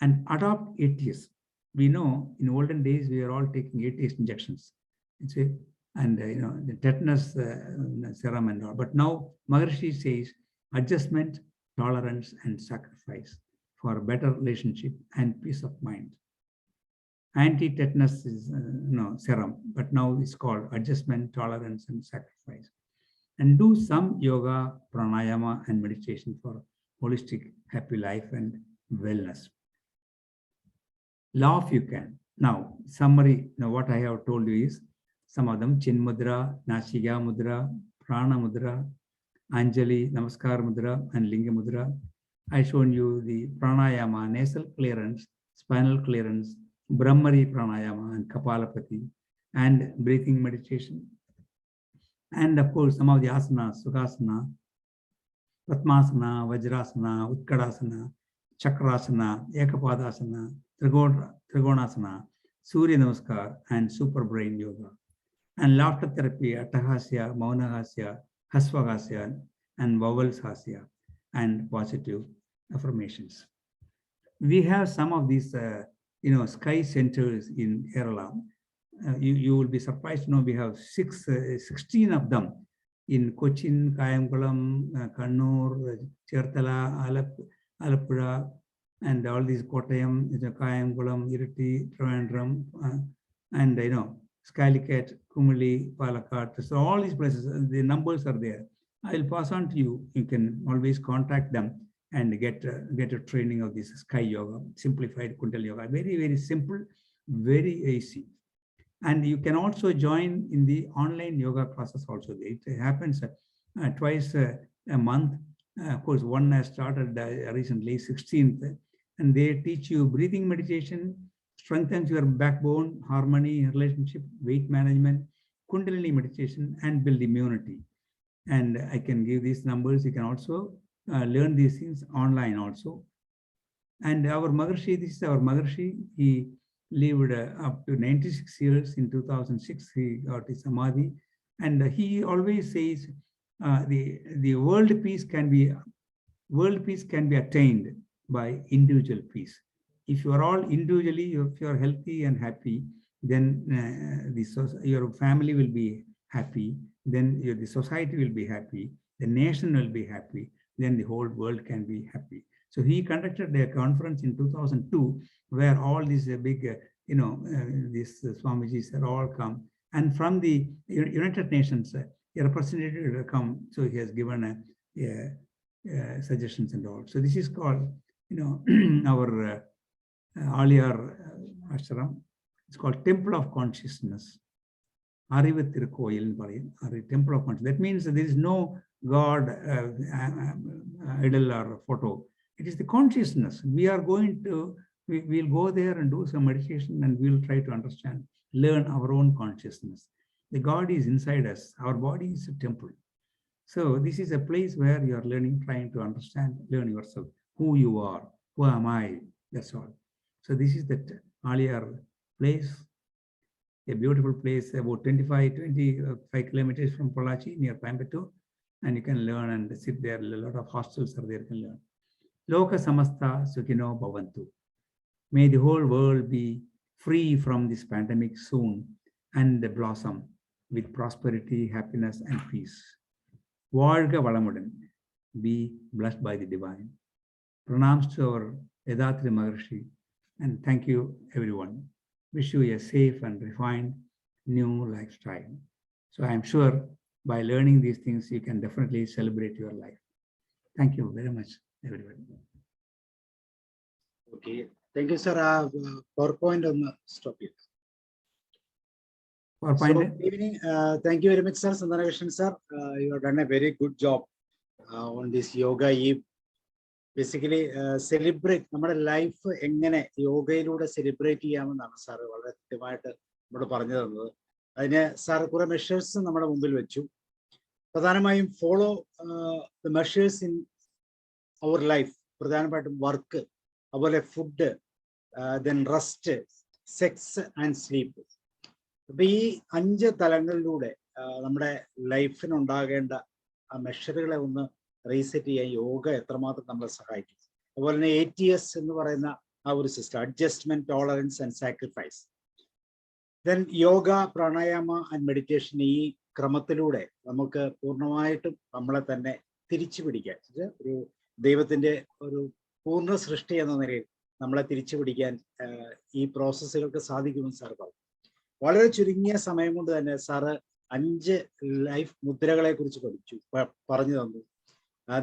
And adopt ATS. We know in olden days we are all taking ATS injections. And the tetanus serum and all. But now Maharishi says adjustment, tolerance, and sacrifice for a better relationship and peace of mind. Anti-tetanus is serum, but now it's called adjustment, tolerance, and sacrifice. And do some yoga, pranayama, and meditation for holistic, happy life and wellness. Laugh you can. Now, summary, what I have told you is some of them: Chin Mudra, Nasiga Mudra, Prana Mudra, Anjali, Namaskar Mudra, and Linga Mudra. I shown you the pranayama, nasal clearance, spinal clearance, Brahmari pranayama, and Kapalapati, and breathing meditation. And of course, some of the asanas, Sukhasana, Padmasana, Vajrasana, Utkadasana, Chakrasana, Ekapadasana, Trigonasana, Surya Namaskar, and Super Brain Yoga. And laughter therapy, Atahasya, Maunahasya, Hasvahasya, and Vowels Hasya, and positive affirmations. We have some of these, sky centers in Kerala. You will be surprised to know we have 16 of them in Cochin, Kayamkulam, Kannur, Cherthala, Alappuzha, and all these Kottayam, Kayamkulam, Irati, Trivandrum, and Calicut, Kumuli, Palakkad. So all these places, the numbers are there. I will pass on to you. You can always contact them and get a training of this Sky Yoga, simplified Kundalini Yoga. Very, very simple, very easy. And you can also join in the online yoga classes also. It happens twice a month. Of course, one has started recently, 16th, and they teach you breathing meditation, strengthens your backbone, harmony, relationship, weight management, Kundalini meditation, and build immunity. And I can give these numbers. You can also learn these things online also. And our Maharshi, this is our Maharshi. He lived up to 96 years. In 2006, he got his Samadhi. And he always says the world peace can be attained by individual peace. If you are all individually, if you are healthy and happy, then your family will be happy, then the society will be happy, the nation will be happy, then the whole world can be happy. So he conducted a conference in 2002 where all these big, these Swamijis are all come. And from the United Nations, a representative will come. So he has given suggestions and all. So this is called, our Aliyar Ashram. It's called Temple of Consciousness. Temple of Consciousness. That means that there is no God, idol or photo. It is the consciousness. We are going to, we'll go there and do some meditation, and we'll try to understand, learn our own consciousness. The God is inside us. Our body is a temple. So this is a place where you are learning, trying to understand, learn yourself, who you are, who am I, that's all. So this is that Aliyar place, a beautiful place, about 25 kilometers from Pollachi, near Coimbatore, and you can learn and sit there. A lot of hostels are there, you can learn. Loka samasta sukhino bhavantu. May the whole world be free from this pandemic soon and blossom with prosperity, happiness, and peace. Varga valamudan. Be blessed by the divine. Pranams to our Vedatri Maharshi, and thank you, everyone. Wish you a safe and refined new lifestyle. So I'm sure by learning these things, you can definitely celebrate your life. Thank you very much, everybody. Okay, thank you, sir. PowerPoint on the stop here. PowerPoint. So, good evening. Thank you very much, sir. Santhanakrishan, sir. You have done a very good job on this yoga eve. Basically, celebrate നമ്മുടെ life എങ്ങനെ യോഗയിലൂടെ celebrate ചെയ്യാമെന്നാണ് sir വളരെ കൃത്യമായിട്ട് നമ്മളോട് പറഞ്ഞു തന്നത്. അതിന് സാർ കുറെ മെഷേഴ്സ് നമ്മുടെ മുമ്പിൽ വെച്ചു. പ്രധാനമായും follow the measures in our life. പ്രധാനമായിട്ടും വർക്ക്, അതുപോലെ food, then rest, sex and sleep. അപ്പൊ ഈ 5 തലങ്ങളിലൂടെ നമ്മുടെ ലൈഫിനുണ്ടാകേണ്ട ആ മെഷറുകളെ ഒന്ന് റീസെറ്റ് ചെയ്യാൻ യോഗ എത്രമാത്രം നമ്മളെ സഹായിക്കും. അതുപോലെ തന്നെ ATS എന്ന് പറയുന്ന ആ ഒരു system, adjustment, tolerance and sacrifice. Then yoga, pranayama and meditation. ഈ ക്രമത്തിലൂടെ നമുക്ക് പൂർണ്ണമായിട്ടും നമ്മളെ തന്നെ തിരിച്ചു പിടിക്കാൻ, ഒരു ദൈവത്തിന്റെ ഒരു പൂർണ്ണ സൃഷ്ടി എന്ന നിലയിൽ നമ്മളെ തിരിച്ചു പിടിക്കാൻ ഈ പ്രോസസ്സുകൾക്ക് സാധിക്കുമെന്ന് സാർ പറഞ്ഞു. വളരെ ചുരുങ്ങിയ സമയം കൊണ്ട് തന്നെ സാറ് 5 ലൈഫ് മുദ്രകളെ കുറിച്ച് പറഞ്ഞു തന്നു.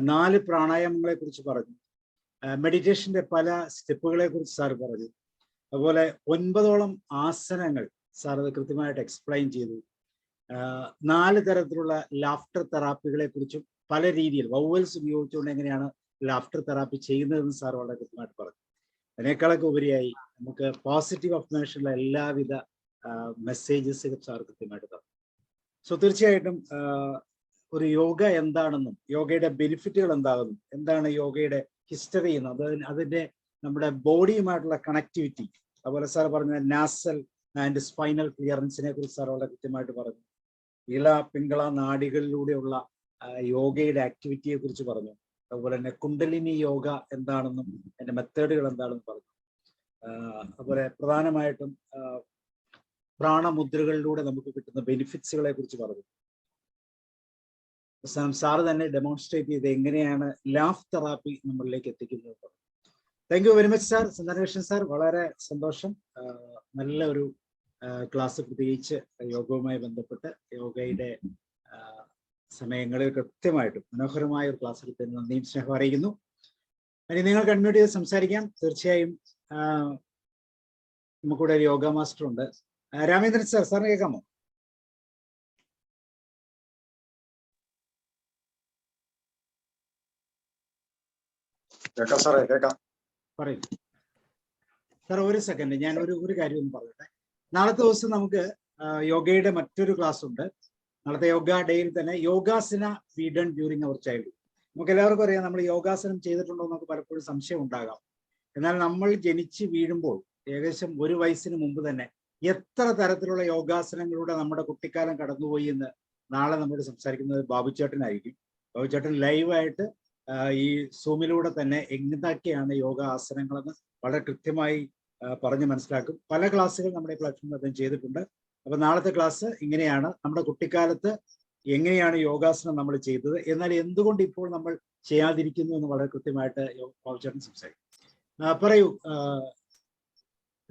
4 പ്രാണായാമങ്ങളെ കുറിച്ച് പറഞ്ഞു. മെഡിറ്റേഷന്റെ പല സ്റ്റെപ്പുകളെ കുറിച്ച് സാർ പറഞ്ഞു. അതുപോലെ 9ഓളം ആസനങ്ങൾ സാർ അത് കൃത്യമായിട്ട് എക്സ്പ്ലെയിൻ ചെയ്തു. 4 തരത്തിലുള്ള ലാഫ്റ്റർ തെറാപ്പികളെ കുറിച്ചും പല രീതിയിൽ വൗവൽസ് ഉപയോഗിച്ചുകൊണ്ട് എങ്ങനെയാണ് ലാഫ്റ്റർ തെറാപ്പി ചെയ്യുന്നതെന്ന് സാർ വളരെ കൃത്യമായിട്ട് പറഞ്ഞു. അതിനേക്കാളൊക്കെ ഉപരിയായി നമുക്ക് പോസിറ്റീവ് അഫർമേഷനുള്ള എല്ലാവിധ മെസ്സേജസ് സാർ കൃത്യമായിട്ട് തന്നു. സോ തീർച്ചയായിട്ടും ഒരു യോഗ എന്താണെന്നും യോഗയുടെ ബെനിഫിറ്റുകൾ എന്താണെന്നും എന്താണ് യോഗയുടെ ഹിസ്റ്ററി എന്നും അതിന്റെ നമ്മുടെ ബോഡിയുമായിട്ടുള്ള കണക്ടിവിറ്റി, അതുപോലെ സാർ പറഞ്ഞ നാസൽ ആൻഡ് സ്പൈനൽ ക്ലിയറൻസിനെ കുറിച്ച് സാർ വളരെ കൃത്യമായിട്ട് പറഞ്ഞു. പിങ്കള നാഡികളിലൂടെയുള്ള യോഗയുടെ ആക്ടിവിറ്റിയെ കുറിച്ച് പറഞ്ഞു. അതുപോലെ തന്നെ കുണ്ടലിനി യോഗ എന്താണെന്നും അതിന്റെ മെത്തേഡുകൾ എന്താണെന്നും പറഞ്ഞു. അതുപോലെ പ്രധാനമായിട്ടും പ്രാണമുദ്രകളിലൂടെ നമുക്ക് കിട്ടുന്ന ബെനിഫിറ്റ്സുകളെ കുറിച്ച് പറഞ്ഞു. സാറ് തന്നെ ഡെമോൺസ്ട്രേറ്റ് ചെയ്ത് എങ്ങനെയാണ് ലാഫ് തെറാപ്പി നമ്മളിലേക്ക് എത്തിക്കുന്നത്. Thank you very much sir. Santhanakrishnan sir, വളരെ സന്തോഷം. നല്ല ഒരു ക്ലാസ്, പ്രത്യേകിച്ച് യോഗവുമായി ബന്ധപ്പെട്ട് യോഗയുടെ സമയങ്ങളിൽ കൃത്യമായിട്ടും മനോഹരമായ ഒരു ക്ലാസ് എടുത്തതിന് നന്ദിയും സ്നേഹം അറിയിക്കുന്നു. ഇനി നിങ്ങൾക്ക് അൺമ്യൂട്ട് ചെയ്ത് സംസാരിക്കാം. തീർച്ചയായും നമുക്കിവിടെ ഒരു യോഗ മാസ്റ്റർ ഉണ്ട്. രാമേന്ദ്രൻ സാർ, സാറിന് കേൾക്കാമോ? കേൾക്കാം സാറേ, കേൾക്കാം. പറയൂ സാർ. ഒരു സെക്കൻഡ്, ഞാൻ ഒരു കാര്യം ഒന്ന് പറയട്ടെ. നാളത്തെ ദിവസം നമുക്ക് യോഗയുടെ മറ്റൊരു ക്ലാസ് ഉണ്ട്. നാളത്തെ യോഗ ഡേയിൽ തന്നെ yogasana we done during our child. നമുക്ക് എല്ലാവർക്കും അറിയാം, നമ്മൾ യോഗാസനം ചെയ്തിട്ടുണ്ടോ എന്നൊക്കെ പലപ്പോഴും സംശയം ഉണ്ടാകാം. എന്നാൽ നമ്മൾ ജനിച്ച് വീഴുമ്പോൾ ഏകദേശം 1 വയസ്സിന് മുമ്പ് തന്നെ എത്ര തരത്തിലുള്ള യോഗാസനങ്ങളിലൂടെ നമ്മുടെ കുട്ടിക്കാലം കടന്നുപോയി എന്ന് നാളെ നമ്മോട് സംസാരിക്കുന്നത് ബാബുചേട്ടനായിരിക്കും. ബാബുചേട്ടൻ ലൈവായിട്ട് ഈ സൂമിലൂടെ തന്നെ എന്തൊക്കെയാണ് യോഗ ആസനങ്ങളെന്ന് വളരെ കൃത്യമായി പറഞ്ഞ് മനസ്സിലാക്കും. പല ക്ലാസ്സുകൾ നമ്മുടെ പ്ലാറ്റ്ഫോമിൽ അദ്ദേഹം ചെയ്തിട്ടുണ്ട്. അപ്പൊ നാളത്തെ ക്ലാസ് ഇങ്ങനെയാണ്, നമ്മുടെ കുട്ടിക്കാലത്ത് എങ്ങനെയാണ് യോഗാസനം നമ്മൾ ചെയ്തത്, എന്നാൽ എന്തുകൊണ്ട് ഇപ്പോൾ നമ്മൾ ചെയ്യാതിരിക്കുന്നു എന്ന് വളരെ കൃത്യമായിട്ട് ബാബുചേട്ടൻ സംസാരിക്കും. പറയൂ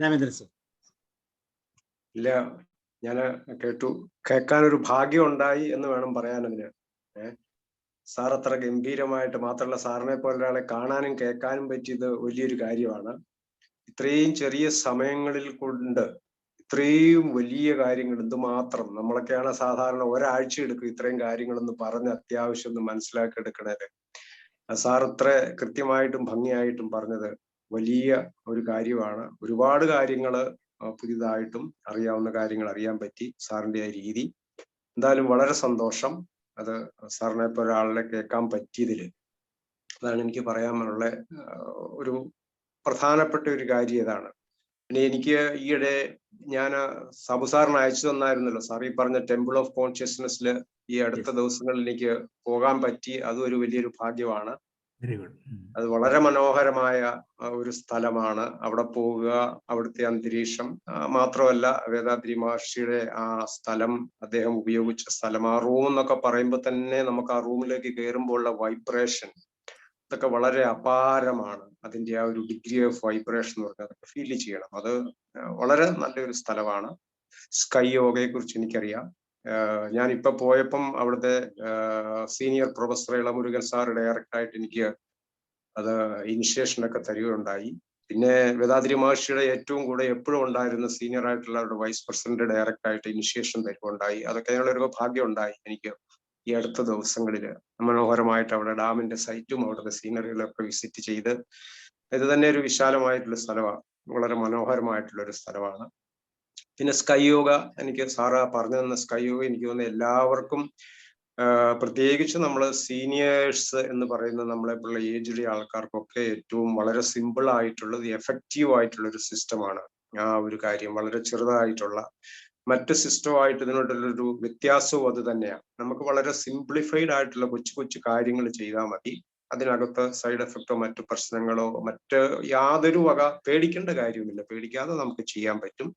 രാമേന്ദ്രൻ സർ. ഇല്ല, ഞാൻ കേൾക്കാനൊരു ഭാഗ്യം ഉണ്ടായി എന്ന് വേണം പറയാനതിന്. സാർ അത്ര ഗംഭീരമായിട്ട്, മാത്രമല്ല സാറിനെ പോലെ ഒരാളെ കാണാനും കേൾക്കാനും പറ്റിയത് വലിയൊരു കാര്യമാണ്. ഇത്രയും ചെറിയ സമയങ്ങളിൽ കൊണ്ട് ഇത്രയും വലിയ കാര്യങ്ങൾ എന്തുമാത്രം, നമ്മളൊക്കെയാണ് സാധാരണ ഒരാഴ്ച എടുക്കും ഇത്രയും കാര്യങ്ങളൊന്ന് പറഞ്ഞ് അത്യാവശ്യം ഒന്ന് മനസ്സിലാക്കി എടുക്കണത്. സാർ ഇത്ര കൃത്യമായിട്ടും ഭംഗിയായിട്ടും പറഞ്ഞത് വലിയ ഒരു കാര്യമാണ്. ഒരുപാട് കാര്യങ്ങൾ പുതിയതായിട്ടും അറിയാവുന്ന കാര്യങ്ങൾ അറിയാൻ പറ്റി സാറിൻ്റെ ആ രീതി. എന്തായാലും വളരെ സന്തോഷം അത് സാറിനെ ഇപ്പോൾ ഒരാളെ കേൾക്കാൻ പറ്റിയതിൽ. അതാണ് എനിക്ക് പറയാനുള്ള ഒരു പ്രധാനപ്പെട്ട ഒരു കാര്യം ഇതാണ്. പിന്നെ എനിക്ക് ഈയിടെ ഞാൻ സാബു സാറിന് അയച്ചു തന്നായിരുന്നല്ലോ സാർ, ഈ പറഞ്ഞ ടെമ്പിൾ ഓഫ് കോൺഷ്യസ്നെസ്സിൽ ഈ അടുത്ത ദിവസങ്ങളിൽ എനിക്ക് പോകാൻ പറ്റി. അതും ഒരു വലിയൊരു ഭാഗ്യമാണ്. അത് വളരെ മനോഹരമായ ഒരു സ്ഥലമാണ്. അവിടെ പോവുക, അവിടുത്തെ അന്തരീക്ഷം മാത്രമല്ല, വേദാദ്രി മഹർഷിയുടെ ആ സ്ഥലം, അദ്ദേഹം ഉപയോഗിച്ച സ്ഥലം, ആ റൂം എന്നൊക്കെ പറയുമ്പോൾ തന്നെ നമുക്ക് ആ റൂമിലേക്ക് കയറുമ്പോൾ ഉള്ള വൈബ്രേഷൻ അതൊക്കെ വളരെ അപാരമാണ്. അതിന്റെ ആ ഒരു ഡിഗ്രി ഓഫ് വൈബ്രേഷൻ എന്ന് പറഞ്ഞാൽ അതൊക്കെ ഫീൽ ചെയ്യണം. അത് വളരെ നല്ലൊരു സ്ഥലമാണ്. സ്കൈ യോഗയെ കുറിച്ച് എനിക്കറിയാം. ഞാനിപ്പോ പോയപ്പം അവിടുത്തെ സീനിയർ പ്രൊഫസർ ഇളമുരുകൻ സാർ ഡയറക്റ്റ് ആയിട്ട് എനിക്ക് അത് ഇനിഷ്യേഷനൊക്കെ തരികയുണ്ടായി. പിന്നെ വേദാദ്രി മഹർഷിയുടെ ഏറ്റവും കൂടെ എപ്പോഴും ഉണ്ടായിരുന്ന സീനിയർ ആയിട്ടുള്ള അവരുടെ വൈസ് പ്രസിഡന്റ് ഡയറക്റ്റ് ആയിട്ട് ഇനിഷ്യേഷൻ തരികയുണ്ടായി. അതൊക്കെ അതിനുള്ളൊരു ഭാഗ്യം ഉണ്ടായി എനിക്ക് ഈ അടുത്ത ദിവസങ്ങളിൽ. മനോഹരമായിട്ട് അവിടെ ഡാമിന്റെ സൈറ്റും അവിടുത്തെ സീനറികളൊക്കെ വിസിറ്റ് ചെയ്ത്, ഇത് തന്നെ ഒരു വിശാലമായിട്ടുള്ള സ്ഥലമാണ്, വളരെ മനോഹരമായിട്ടുള്ള ഒരു സ്ഥലമാണ്. പിന്നെ സ്കൈ യോഗ, എനിക്ക് സാറ് പറഞ്ഞു തന്ന സ്കൈ യോഗ എനിക്ക് തോന്നുന്നു എല്ലാവർക്കും, പ്രത്യേകിച്ച് നമ്മൾ സീനിയേഴ്സ് എന്ന് പറയുന്ന നമ്മളെപ്പോലുള്ള ഏജ്ഡ് ആൾക്കാർക്കൊക്കെ ഏറ്റവും വളരെ സിമ്പിൾ ആയിട്ടുള്ളത്, എഫക്റ്റീവ് ആയിട്ടുള്ള ഒരു സിസ്റ്റമാണ്. ആ ഒരു കാര്യം വളരെ ചെറുതായിട്ടുള്ള മറ്റ് സിസ്റ്റമായിട്ട് ഇതിനോടുള്ളൊരു വ്യത്യാസവും അത് തന്നെയാണ്. നമുക്ക് വളരെ സിംപ്ലിഫൈഡ് ആയിട്ടുള്ള കൊച്ചു കൊച്ചു കാര്യങ്ങൾ ചെയ്താൽ മതി. അതിനകത്ത് സൈഡ് എഫക്റ്റോ മറ്റു പ്രശ്നങ്ങളോ മറ്റ് യാതൊരു വക പേടിക്കേണ്ട കാര്യവുമില്ല. പേടിക്കാതെ നമുക്ക് ചെയ്യാൻ പറ്റും.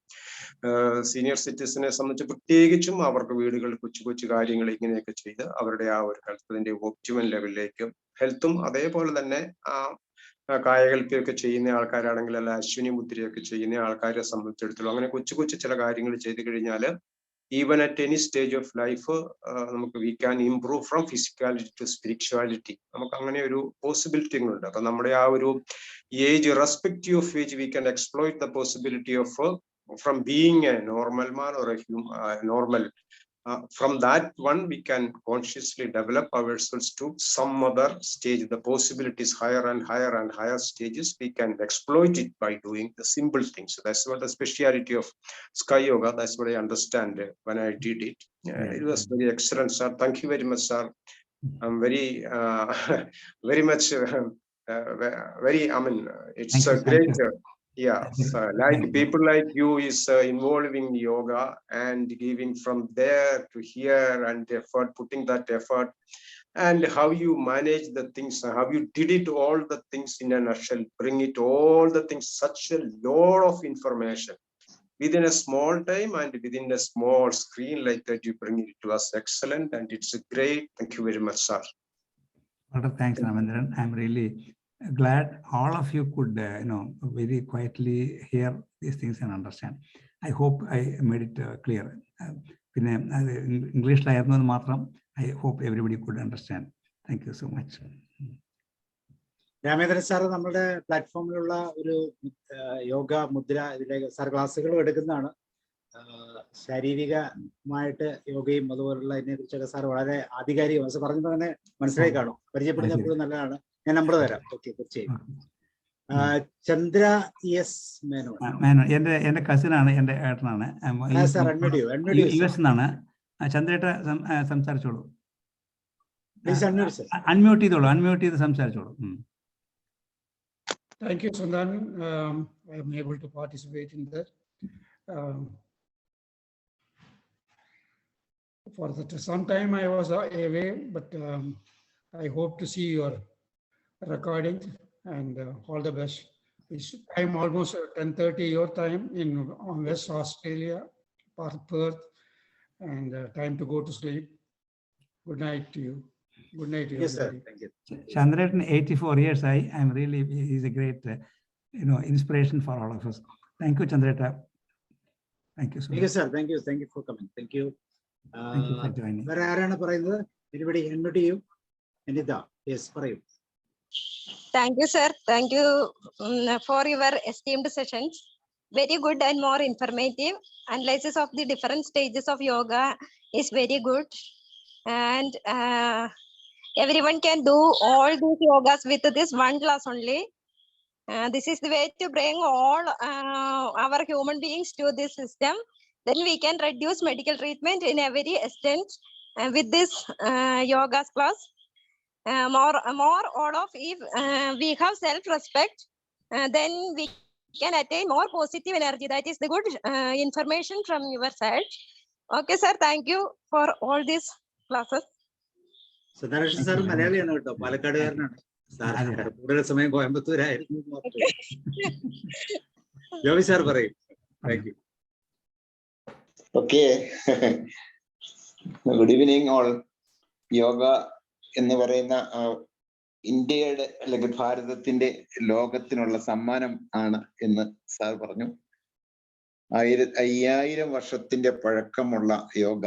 സീനിയർ സിറ്റിസനെ സംബന്ധിച്ച് പ്രത്യേകിച്ചും അവർക്ക് വീടുകളിൽ കൊച്ചു കൊച്ചു കാര്യങ്ങൾ ഇങ്ങനെയൊക്കെ ചെയ്ത് അവരുടെ ആ ഒരു ഹെൽത്തിന്റെ ഒപ്റ്റിമൽ ലെവലിലേക്ക്, ഹെൽത്തും അതേപോലെ തന്നെ ആ കായകൽപ്പൊക്കെ ചെയ്യുന്ന ആൾക്കാരാണെങ്കിൽ, അല്ല അശ്വിനി മുദ്രയൊക്കെ ചെയ്യുന്ന ആൾക്കാരെ സംബന്ധിച്ചിടത്തോളം അങ്ങനെ കൊച്ചു കൊച്ചു ചില കാര്യങ്ങൾ ചെയ്തു കഴിഞ്ഞാൽ even at any stage of life നമുക്ക് we can improve from physicality to spirituality. നമുക്ക് അങ്ങനെ ഒരു പോസിബിലിറ്റികളുണ്ട്. അപ്പൊ നമ്മുടെ ആ ഒരു age, respective of age, we can exploit the possibility of from being a normal man or a normal. From that one, we can consciously develop ourselves to some other stage. The possibilities higher and higher and higher stages, we can exploit it by doing the simple things. So that's what the speciality of Sky Yoga. That's what I understand when I did it. It was very excellent, sir. Thank you very much, sir. I'm very, very much, very. I mean, it's a great. Yeah, like people like you is involving yoga and giving from there to here and effort, putting that effort, and how you manage the things, how you did it, all the things in a nutshell, bring it all the things, such a lot of information within a small time and within a small screen like that. You bring it to us excellent, and it's great. Thank you very much, sir. Thanks, Ramendran. I'm really glad all of you could very quietly hear these things and understand. I hope I made it clear. പിന്നെ ഇംഗ്ലീഷിലായിരുന്നു മാത്രം. I hope everybody could understand. Thank you so much. Ramendran sir നമ്മുടെ പ്ലാറ്റ്ഫോമിലുള്ള ഒരു യോഗ മുദ്ര ഇതിലേക്ക് sir ക്ലാസ്സുകളും എടുക്കുന്നതാണ്. ശാരീരികമായിട്ട് യോഗയും അതുപോലുള്ള ഇതിനെ കുറിച്ചൊക്കെ സാർ വളരെ ആധികാരികം സാർ പറഞ്ഞപ്പോൾ തന്നെ മനസ്സിലായി കാണും. പരിചയപ്പെടുന്നപ്പോഴും നല്ലതാണ്. ഞാൻ നമ്പർ തരാം. ഓക്കെ, തീർച്ചയായും. ചന്ദ്ര എസ് മേനോൻ എന്റെ കസിനാണ്, എന്റെ ഏട്ടനാണ്. US നിന്നാണ്. ചന്ദ്രേട്ട സംസാരിച്ചോളൂ. അൺമ്യൂട്ട് ചെയ്ത് സംസാരിച്ചോളൂ. Thank you, Sandhan. I am able to participate in that. For some time I was away, but I hope to see your recording, and all the best. I'm almost 10:30 your time in West Australia, Perth, and time to go to sleep. Good night to you. Good night to you. Yes, sir. Thank you. Chandran, 84 years. I'm really, he's a great, inspiration for all of us. Thank you, Chandreta. Thank you so much. Thank you, sir. Thank you. Thank you for coming. Thank you. Thank you for joining. Where are പറയുന്നത്? Anybody? Unmute you. Anita. Yes, പറയൂ. Thank you, sir. Thank you for your esteemed sessions. Very good and more informative. Analysis of the different stages of yoga is very good. And everyone can do all these yogas with this one class only. This is the way to bring all our human beings to this system. Then we can reduce medical treatment in every extent with this yoga class. More all of, if we have self-respect, then we can attain more positive energy. That is the good information from your side. Okay, sir. Thank you for all these classes. Santhanakrishnan sir മലയാളിയാണ് കേട്ടോ, പാലക്കാടുകാരനാണ്. Sir കൂടുതൽ സമയം കോയമ്പത്തൂരായിരുന്നു. Joby sir പറയും. Thank you. Okay, good evening all. Yoga എന്ന് പറയുന്ന ഇന്ത്യയുടെ അല്ലെങ്കിൽ ഭാരതത്തിന്റെ ലോകത്തിനുള്ള സമ്മാനം ആണ് എന്ന് സാർ പറഞ്ഞു. 5000 വർഷത്തിന്റെ പഴക്കമുള്ള യോഗ,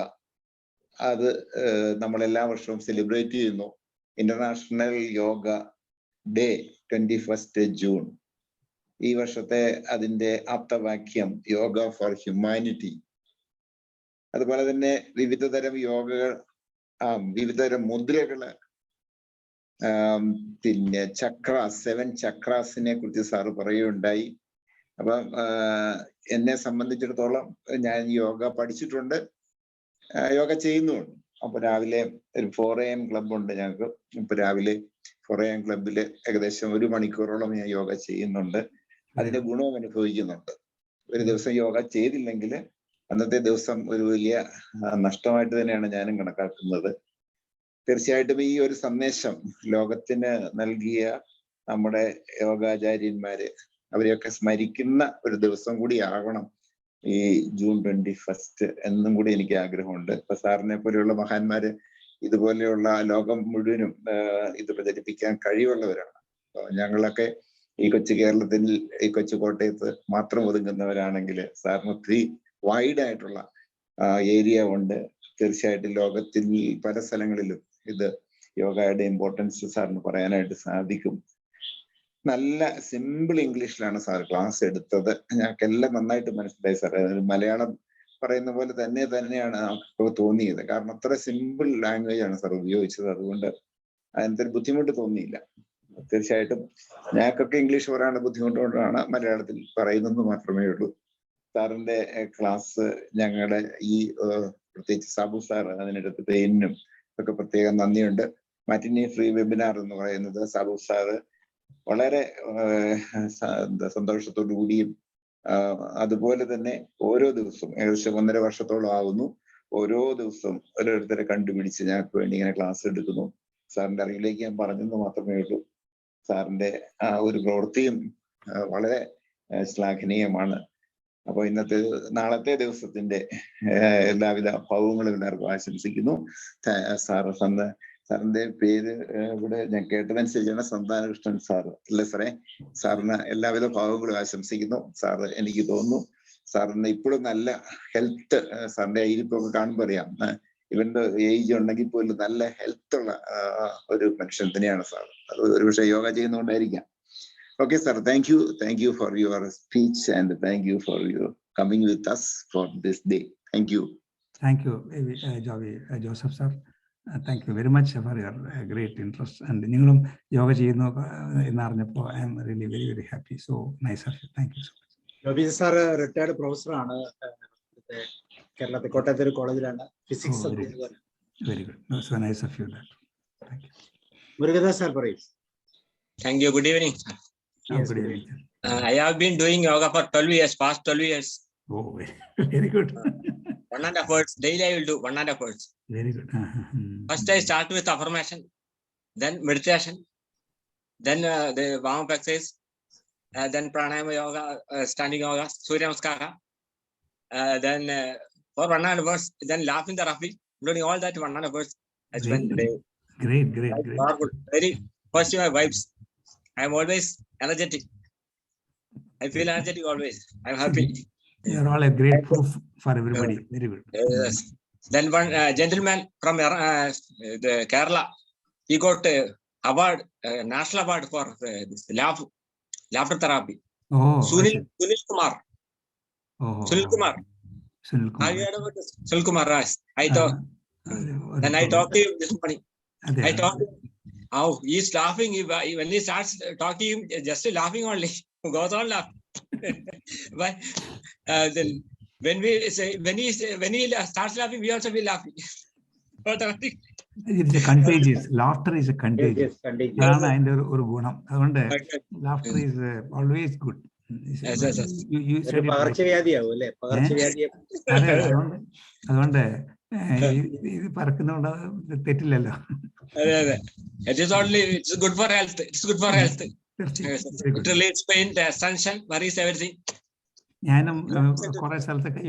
അത് നമ്മൾ എല്ലാ വർഷവും സെലിബ്രേറ്റ് ചെയ്യുന്നു. International yoga day 21 June. ഈ വർഷത്തെ അതിന്റെ ആപ്തവാക്യം യോഗ ഫോർ ഹ്യൂമാനിറ്റി. അതുപോലെ തന്നെ വിവിധതരം യോഗകൾ, വിവിധതരം മുദ്രകള്, പിന്നെ ചക്രാസ്, 7 ചക്രാസിനെ കുറിച്ച് സാറ് പറയുകയുണ്ടായി. അപ്പം എന്നെ സംബന്ധിച്ചിടത്തോളം ഞാൻ യോഗ പഠിച്ചിട്ടുണ്ട്, യോഗ ചെയ്യുന്നുണ്ട്. അപ്പൊ രാവിലെ ഒരു 4 AM ക്ലബ് ഉണ്ട് ഞങ്ങൾക്ക്. ഇപ്പൊ രാവിലെ 4 AM ക്ലബില് ഏകദേശം 1 മണിക്കൂറോളം ഞാൻ യോഗ ചെയ്യുന്നുണ്ട്. അതിന്റെ ഗുണവും അനുഭവിക്കുന്നുണ്ട്. ഒരു ദിവസം യോഗ ചെയ്തില്ലെങ്കിൽ അന്നത്തെ ദിവസം ഒരു വലിയ നഷ്ടമായിട്ട് തന്നെയാണ് ഞാനും കണക്കാക്കുന്നത്. തീർച്ചയായിട്ടും ഈ ഒരു സന്ദേശം ലോകത്തിന് നൽകിയ നമ്മുടെ യോഗാചാര്യന്മാര്, അവരെയൊക്കെ സ്മരിക്കുന്ന ഒരു ദിവസം കൂടി ആകണം ഈ ജൂൺ 21 എന്നും കൂടി എനിക്ക് ആഗ്രഹമുണ്ട്. ഇപ്പൊ സാറിനെ പോലെയുള്ള മഹാന്മാര് ഇതുപോലെയുള്ള ലോകം മുഴുവനും ഇത് പ്രചരിപ്പിക്കാൻ കഴിവുള്ളവരാണ്. ഞങ്ങളൊക്കെ ഈ കൊച്ചു കേരളത്തിൽ, ഈ കൊച്ചു കോട്ടയത്ത് മാത്രം ഒതുങ്ങുന്നവരാണെങ്കിൽ സാറിന് ഒത്തിരി വൈഡ് ആയിട്ടുള്ള ഏരിയ ഉണ്ട്. തീർച്ചയായിട്ടും ലോകത്തിൽ പല സ്ഥലങ്ങളിലും ഇത് യോഗയുടെ ഇമ്പോർട്ടൻസ് സാറിന് പറയാനായിട്ട് സാധിക്കും. നല്ല സിമ്പിൾ ഇംഗ്ലീഷിലാണ് സാർ ക്ലാസ് എടുത്തത്. ഞങ്ങൾക്കെല്ലാം നന്നായിട്ട് മനസ്സിലായി സാർ. മലയാളം പറയുന്ന പോലെ തന്നെയാണ് നമുക്ക് തോന്നിയത്. കാരണം അത്ര സിമ്പിൾ ലാംഗ്വേജ് ആണ് സാർ ഉപയോഗിച്ചത്. അതുകൊണ്ട് അതിനൊരു ബുദ്ധിമുട്ട് തോന്നിയില്ല. തീർച്ചയായിട്ടും ഞങ്ങൾക്കൊക്കെ ഇംഗ്ലീഷ് പറയാനുള്ള ബുദ്ധിമുട്ടുകൊണ്ടാണ് മലയാളത്തിൽ പറയുന്നത് മാത്രമേ ഉള്ളൂ. സാറിന്റെ ക്ലാസ് ഞങ്ങളുടെ ഈ പ്രത്യേകിച്ച് സാബു സാർ അതിനെടുത്ത് പെയിനും ഒക്കെ പ്രത്യേകം നന്ദിയുണ്ട്. മാറ്റിനി ഫ്രീ വെബിനാർ എന്ന് പറയുന്നത് സാബു സാറ് വളരെ സന്തോഷത്തോടു കൂടിയും അതുപോലെ തന്നെ ഓരോ ദിവസവും ഏകദേശം 1.5 വർഷത്തോളം ആകുന്നു, ഓരോ ദിവസവും ഓരോരുത്തരെ കണ്ടുപിടിച്ച് ഞങ്ങൾക്ക് വേണ്ടി ഇങ്ങനെ ക്ലാസ് എടുക്കുന്നു. സാറിന്റെ അറിവിലേക്ക് ഞാൻ പറഞ്ഞെന്ന് മാത്രമേ ഉള്ളൂ. സാറിന്റെ ആ ഒരു പ്രവൃത്തിയും വളരെ ശ്ലാഘനീയമാണ്. അപ്പൊ നാളത്തെ ദിവസത്തിന്റെ എല്ലാവിധ ഭാവങ്ങളും എല്ലാവർക്കും ആശംസിക്കുന്നു. സാറിന്റെ പേര് ഇവിടെ ഞാൻ കേട്ടതനുസരിച്ചാണ് സന്താനകൃഷ്ണൻ സാറ് അല്ലേ സാറേ? സാറിന് എല്ലാവിധ ഭാവങ്ങളും ആശംസിക്കുന്നു. സാറ് എനിക്ക് തോന്നുന്നു സാറിന് ഇപ്പോഴും നല്ല ഹെൽത്ത്, സാറിന്റെ ഇരിപ്പൊക്കെ കാണുമ്പോൾ അറിയാം ഇവന്റെ ഏജ് ഉണ്ടെങ്കിൽ പോലും നല്ല ഹെൽത്ത് ഉള്ള ഒരു മനുഷ്യൻ തന്നെയാണ് സാർ. അത് ഒരുപക്ഷെ yoga ചെയ്യുന്നതുകൊണ്ടായിരിക്കാം. Okay, sir. Thank you for your speech and thank you for your coming with us for this day. Thank you. Thank you, Joseph sir. Thank you very much for your great interest. And ningalum yoga cheyunnu ennu arnappo I am really very, very happy. So nice of you. Thank you so much. Ravi sir retired professor ആണ് കേരളത്തിൽ കോട്ടയത്തെ കോളേജിലാണ് physics അധ്യാപകൻ. Very good. No, so nice of you. Thank you. Murugadas sir പറയൂ. Thank you. Good evening. Yes, good evening. I have been doing yoga for 12 years, past 12 years. Oh, very good. 1.5 hours. Daily I will do 1.5 hours. Very good. First I start with affirmation, then meditation, then the warm-up exercise, then pranayama yoga, standing yoga, Surya Namaskara, then for 1.5 hours, then laughing therapy, including all that 1.5 hours. I spent the day. Great. Powerful, very positive vibes. I am always energetic. I feel energetic always. I am happy. You are all a great proof for everybody. Very good. Yes. Then one gentleman from the Kerala, he got award, national award for this laughter therapy. Oh, Sunil Kumar. Oh, Sunil Kumar. Have you heard about this? Sunil Kumar, yes. I thought. Then I talked to him this morning. I talked to him. Oh, he's laughing. When he starts talking, just laughing only. Goes on laughing. But then when he starts laughing, we also be laughing. It's a contagious. Laughter is a contagious. Contagious. And ഒരു ഗുണം. അതുകൊണ്ട് laughter is always good. You said it. പകർച്ചവ്യാധിയാവും അല്ലേ? പകർച്ചവ്യാധിയെ അതുകൊണ്ട് ഇത് പറക്കുന്നതുകൊണ്ട് തെറ്റില്ലല്ലോ. It is only, it's good for health. It's good for health. It relieves pain, tension, worries, everything. ഞാനും കുറെ സ്ഥലത്തൊക്കെ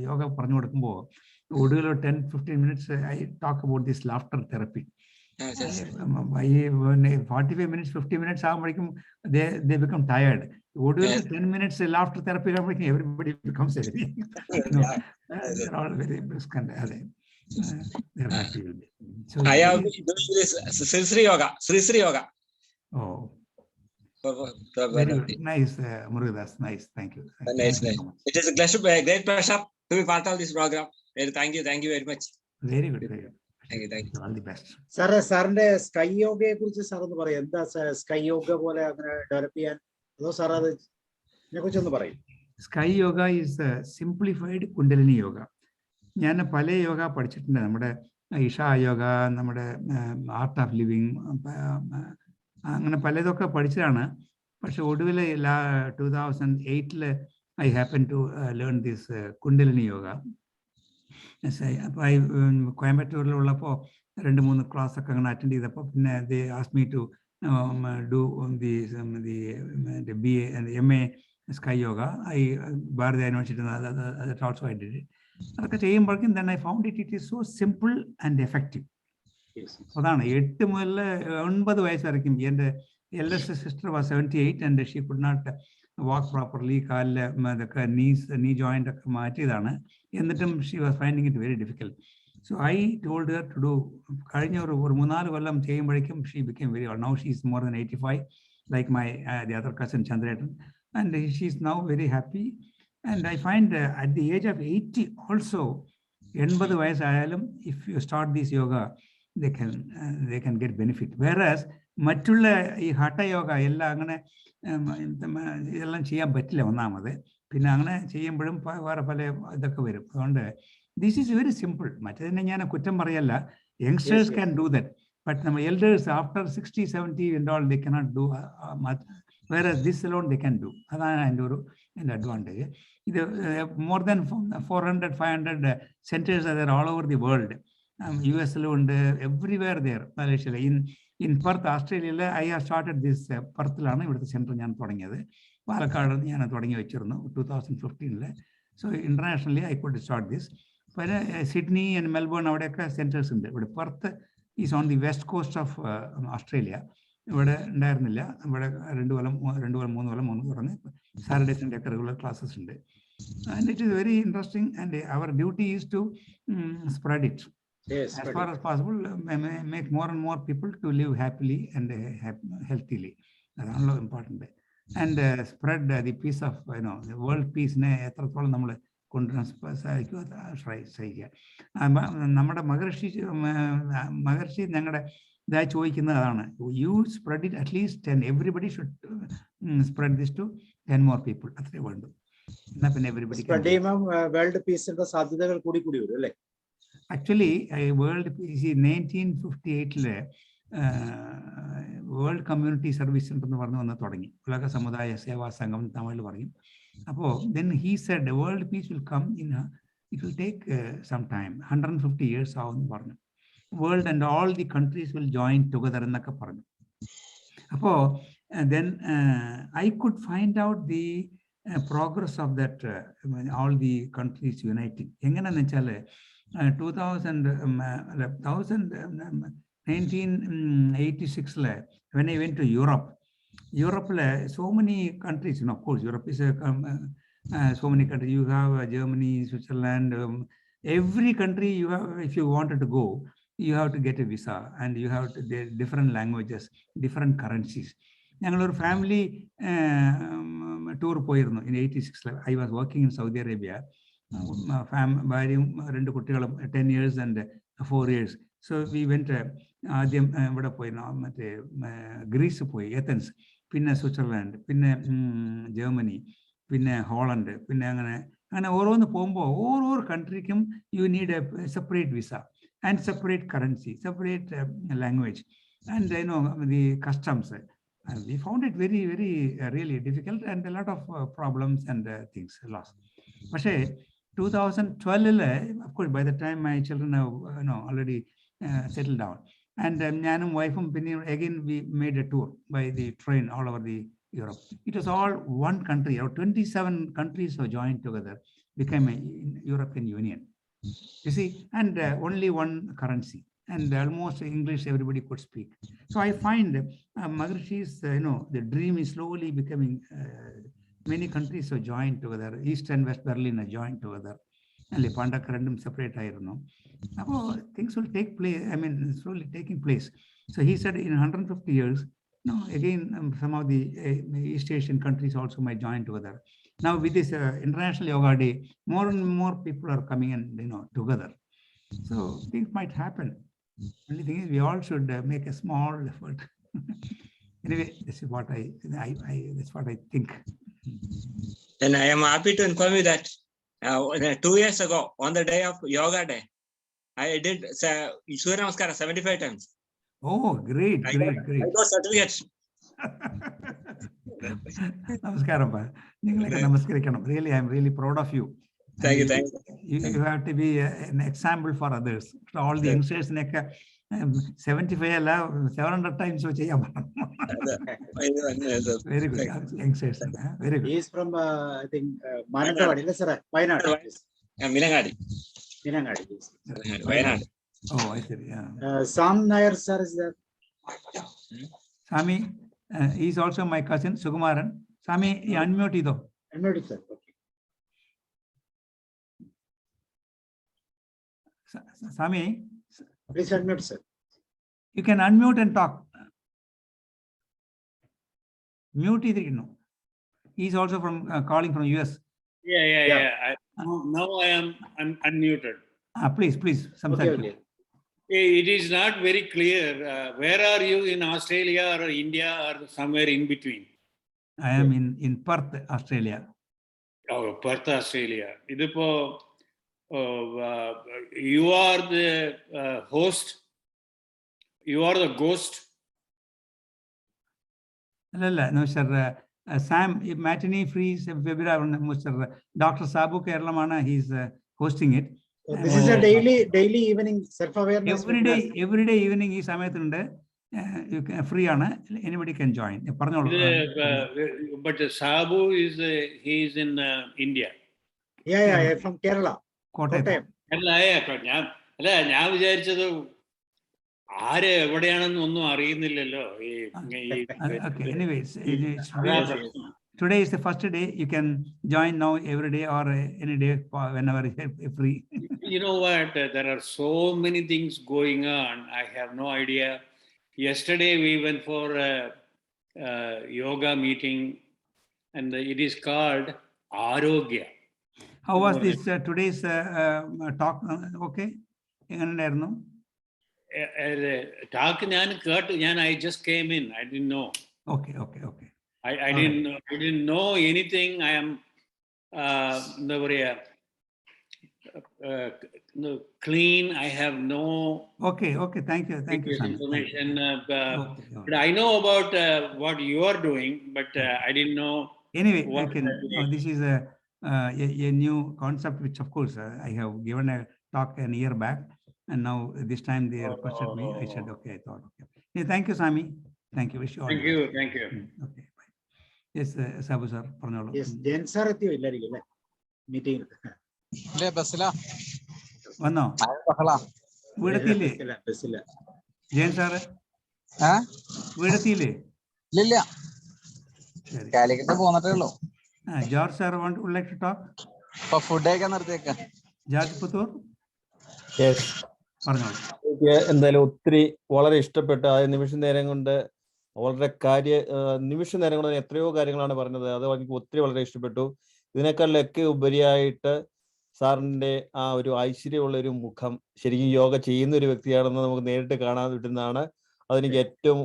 യോഗ പറഞ്ഞു കൊടുക്കുമ്പോൾ ഒടുവിൽ 10-15 minutes I talk about this laughter therapy. 45 minutes, 50 minutes ആകുമ്പോഴേക്കും they become tired. ഒടുവിൽ 10 minutes laughter therapy ആകുമ്പോഴേക്കും everybody becomes healthy. They're all very brisk and they're happy with it. So I have been doing this Sri Yoga. Oh, very good. Nice, Murugadas. Nice. Thank you. Nice. It is a great pleasure to be part of this program. Thank you very much. Very good. Thank you. All the best. സാറിന്റെ sky യോഗയെ കുറിച്ച് sir ഒന്ന് പറയും. എന്താ sky yoga പോലെ അങ്ങനെ develop ചെയ്യാൻ? അതോ സാർ അതിനെ കുറിച്ചൊന്ന് പറയും. Sky yoga is simplified kundalini yoga. ഞാൻ പല യോഗ പഠിച്ചിട്ടുണ്ട്. നമ്മുടെ ഇഷ യോഗ, നമ്മുടെ ആർട്ട് ഓഫ് ലിവിങ്, അങ്ങനെ പലതൊക്കെ പഠിച്ചതാണ്. പക്ഷെ ഒടുവിൽ 2008 I happened to learn this kundalini yoga. അപ്പോൾ കോയമ്പത്തൂരിലുള്ളപ്പോൾ 2-3 ക്ലാസ്സൊക്കെ അങ്ങനെ അറ്റൻഡ് ചെയ്തപ്പോൾ പിന്നെ they asked me to do the BA and MA Sky Yoga. Bharatiya University, that also I did it. അതൊക്കെ ചെയ്യുമ്പോഴേക്കും then I found it is so simple and effective. അതാണ് 8 മുതൽ 9 വയസ്സ് വരയ്ക്കും. എൻ്റെ eldest sister was 78 and she could not walk properly. കാലിൽ അതൊക്കെ knee joint ഒക്കെ മാറ്റിയതാണ്. എന്നിട്ടും she was finding it very difficult. So I told her to do. കഴിഞ്ഞ ഒരു 3-4 കൊല്ലം ചെയ്യുമ്പോഴേക്കും she became very old. Now she is more than 85, like my the other cousin Chandratan, and she is now very happy. And I find at the age of 80 also, 80 വയസ്സായാലും if you start this yoga, they can get benefit. Whereas മറ്റുള്ള ഈ ഹഠ യോഗ എല്ലാം അങ്ങനെ ഇതെല്ലാം ചെയ്യാൻ പറ്റില്ല ഒന്നാമത്. പിന്നെ അങ്ങനെ ചെയ്യുമ്പോഴും വേറെ പല ഇതൊക്കെ വരും. അതുകൊണ്ട് ദിസ് ഈസ് വെരി സിമ്പിൾ. മറ്റേതിനെ ഞാൻ കുറ്റം പറയല്ല. Youngsters can do that. But നമ്മൾ elders after 60-70 and all they cannot do much. Whereas this alone they can do. അതാണ് എൻ്റെ അഡ്വാൻറ്റേജ്. ഇത് more than 400-500 centers are there all over the world. US-ലും ഉണ്ട്, everywhere there. മലേഷ്യയിൽ, in Perth, Australia, I have started this Perth-ലാണ് ഇവിടുത്തെ centre ഞാൻ തുടങ്ങിയത്. പാലക്കാട് ഞാൻ തുടങ്ങി വെച്ചിരുന്നു 2015. So internationally I could start this. പിന്നെ സിഡ്നി ആൻഡ് മെൽബൺ അവിടെയൊക്കെ സെൻറ്റേഴ്സ് ഉണ്ട്. ഇവിടെ Perth is on the west cost of Australia. ഇവിടെ ഉണ്ടായിരുന്നില്ല. ഇവിടെ 2 കൊല്ലം 3 കൊല്ലം മുമ്പ് പറഞ്ഞ് സാറ്റർഡേ സൺഡേ ഒക്കെ റെഗുലർ ക്ലാസ്സസ് ഉണ്ട്. And it is very interesting, and our duty is to spread it. Yes, As far as possible, make more and more people to live happily and healthily. That's important. And spread the peace of, the world peace. എത്രത്തോളം നമ്മൾ കൊണ്ടുവരാൻ ശ്രമിക്കുക. നമ്മുടെ മഹർഷി ഞങ്ങളുടെ ഇതായി ചോദിക്കുന്നത് അതാണ്. You spread it at least 10. Everybody should spread this to 10 more people. അത്രേ വേണ്ടു. എന്നാ പിന്നെ everybody can. വേൾഡ് പീസിന്റെ സാധ്യതകൾ കൂടി വരും അല്ലേ? Actually, world piece 1958 world community service centre എന്ന് പറഞ്ഞു വന്ന് തുടങ്ങി. ഉലക സമുദായ സേവാ സംഘം തമിഴിൽ പറയും. അപ്പോൾ then he said the world peace will come in it will take some time, 150 years ആവുമെന്ന് പറഞ്ഞു. World and all the countries will join together എന്നൊക്കെ പറഞ്ഞു. അപ്പോൾ then I could find out the progress of that, all the countries uniting. എങ്ങനെയാണെന്ന് വെച്ചാൽ 1986 when I went to Europe, so many countries, of course, Europe is so many countries. You have Germany, Switzerland, every country you have. If you wanted to go, you have to get a visa, and you have to different languages, different currencies. ഞങ്ങളൊരു family tour പോയിരുന്നു in 86. I was working in Saudi Arabia. ഭാര്യയും 2 കുട്ടികളും 10 years and 4 years. So we went ആദ്യം ഇവിടെ പോയി, മറ്റേ Greece പോയി, Athens, പിന്നെ സ്വിറ്റ്സർലാൻഡ്, പിന്നെ ജർമ്മനി, പിന്നെ ഹോളണ്ട്, പിന്നെ അങ്ങനെ ഓരോന്ന് പോകുമ്പോൾ ഓരോ കൺട്രിക്കും you need a separate visa and separate currency, separate language and the customs. We found it very, very really difficult and a lot of problems and things lost. പക്ഷേ 2012, of course, by the time my children have already settled down, and ഞാനും വൈഫും പിന്നെ again we made a tour by the train all over the Europe. It was all one country. 27 countries were joined together, became a European Union. You see, and only one currency, and almost English everybody could speak. So I find Maharshi's, the dream is slowly becoming. Many countries are joined together. East and West Berlin are joined together. And Pandaka random separate, I don't know. Things will take place. I mean, slowly taking place. So he said in 150 years, again, some of the East Asian countries also might join together. Now with this International Yoga Day, more and more people are coming and together. So things might happen. Only thing is, we all should make a small effort. Anyway, this is what that's what I think. And I am happy to inform you that 2 years ago, on the day of Yoga Day, I did Surya Namaskara 75 times. Oh, great. I got certificates. Namaskaram. Really, I'm really proud of you. Thank you. You have to be an example for others. All the youngsters, 75 alla 700 times very good youngsters. Very good. He is from I think Manathavadi, sir. Wayanad. Minangadi. Wayanad. Oh, I see. Yeah. Sam Nair sir is there. Sami, he is also my cousin Sukumaran. Sami, unmute ido. Unmute sir. Okay. Sami, please unmute sir. You can unmute and talk. Mute either, He is also from calling from US. Yeah. Now I'm unmuted. Please. Okay. It is not very clear. Where are you, in Australia or India or somewhere in between? I am in Perth, Australia. Oh, Perth, Australia. You are the host. You are the ghost. No, sir. Sam, matinee free February, Mr. Dr. SABUKERALAM, he's hosting it. So this is a daily evening self-awareness. Every day evening is Sametunda. You can free anybody can join. But Sabu he is in India. Yeah, from Kerala. Kottayam. ഞാൻ വിചാരിച്ചത് ആര് എവിടെയാണെന്ന് ഒന്നും അറിയുന്നില്ലല്ലോ. today is the first day. You can join now every day or any day whenever you're free. You know what? There are so many things going on. I have no idea. Yesterday we went for a yoga meeting, and it is called Arogya. How was this today's talk? Okay. Talk I just came in. I didn't know. Okay. I didn't know anything. I am clean. I have no Okay. Thank you, information. But I know about what you are doing, but I didn't know. Anyway, this is a new concept, which of course I have given a talk a year back, and now this time they requested me. I said okay. I thought okay. Yeah, thank you, Sami. Thank you. Wish you all. Thank you. Okay. Bye. Yes, Sabu sir. Yes, Jen sir meeting. വന്നോ വീടെത്തിയില്ലേ Jayan sir വീടെത്തിയില്ലേ Calicut പോന്നിട്ടേ ഉള്ളൂ. George sir would like to talk? Food കഴിക്കാൻ നിർത്തിയേക്ക. George Puthur പറഞ്ഞോളൂ. എനിക്ക് എന്തായാലും ഒത്തിരി വളരെ ഇഷ്ടപ്പെട്ട ആ നിമിഷ നേരം കൊണ്ട് വളരെ നിമിഷ നേരം കൊണ്ട് എത്രയോ കാര്യങ്ങളാണ് പറഞ്ഞത്. അത് എനിക്ക് ഒത്തിരി വളരെ ഇഷ്ടപ്പെട്ടു. ഇതിനേക്കാളൊക്കെ ഉപരിയായിട്ട് സാറിൻ്റെ ആ ഒരു ഐശ്വര്യമുള്ള ഒരു മുഖം, ശരിക്കും യോഗ ചെയ്യുന്ന ഒരു വ്യക്തിയാണെന്ന് നമുക്ക് നേരിട്ട് കാണാൻ പറ്റുന്നതാണ്. അതെനിക്ക് ഏറ്റവും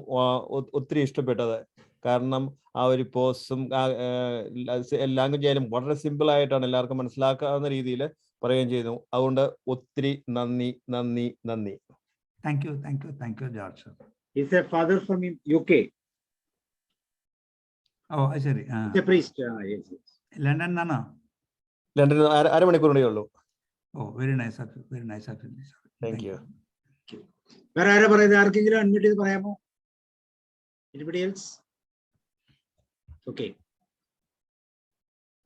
ഒത്തിരി ഇഷ്ടപ്പെട്ടത്. കാരണം ആ ഒരു പോസും ലാംഗ്വേജ് ആയാലും വളരെ സിമ്പിൾ ആയിട്ടാണ് എല്ലാവർക്കും മനസ്സിലാക്കാവുന്ന രീതിയിൽ പറയുകയും ചെയ്യുന്നു. അതുകൊണ്ട് ഒത്തിരി നന്ദി. Thank you George. He's a father from UK. ഓ ശരി. He's a priest. Yes. London നിന്നാണോ? ലണ്ടനിൽ അരമണിക്കൂറിനേ ഉള്ളൂ. ഓ വെരി നൈസ്. Thank you. വേറെ ആരാ പറയുന്നത്? ആർക്കെങ്കിലും അൺമ്യൂട്ട് ചെയ്ത് പറയാമോ? Anybody else?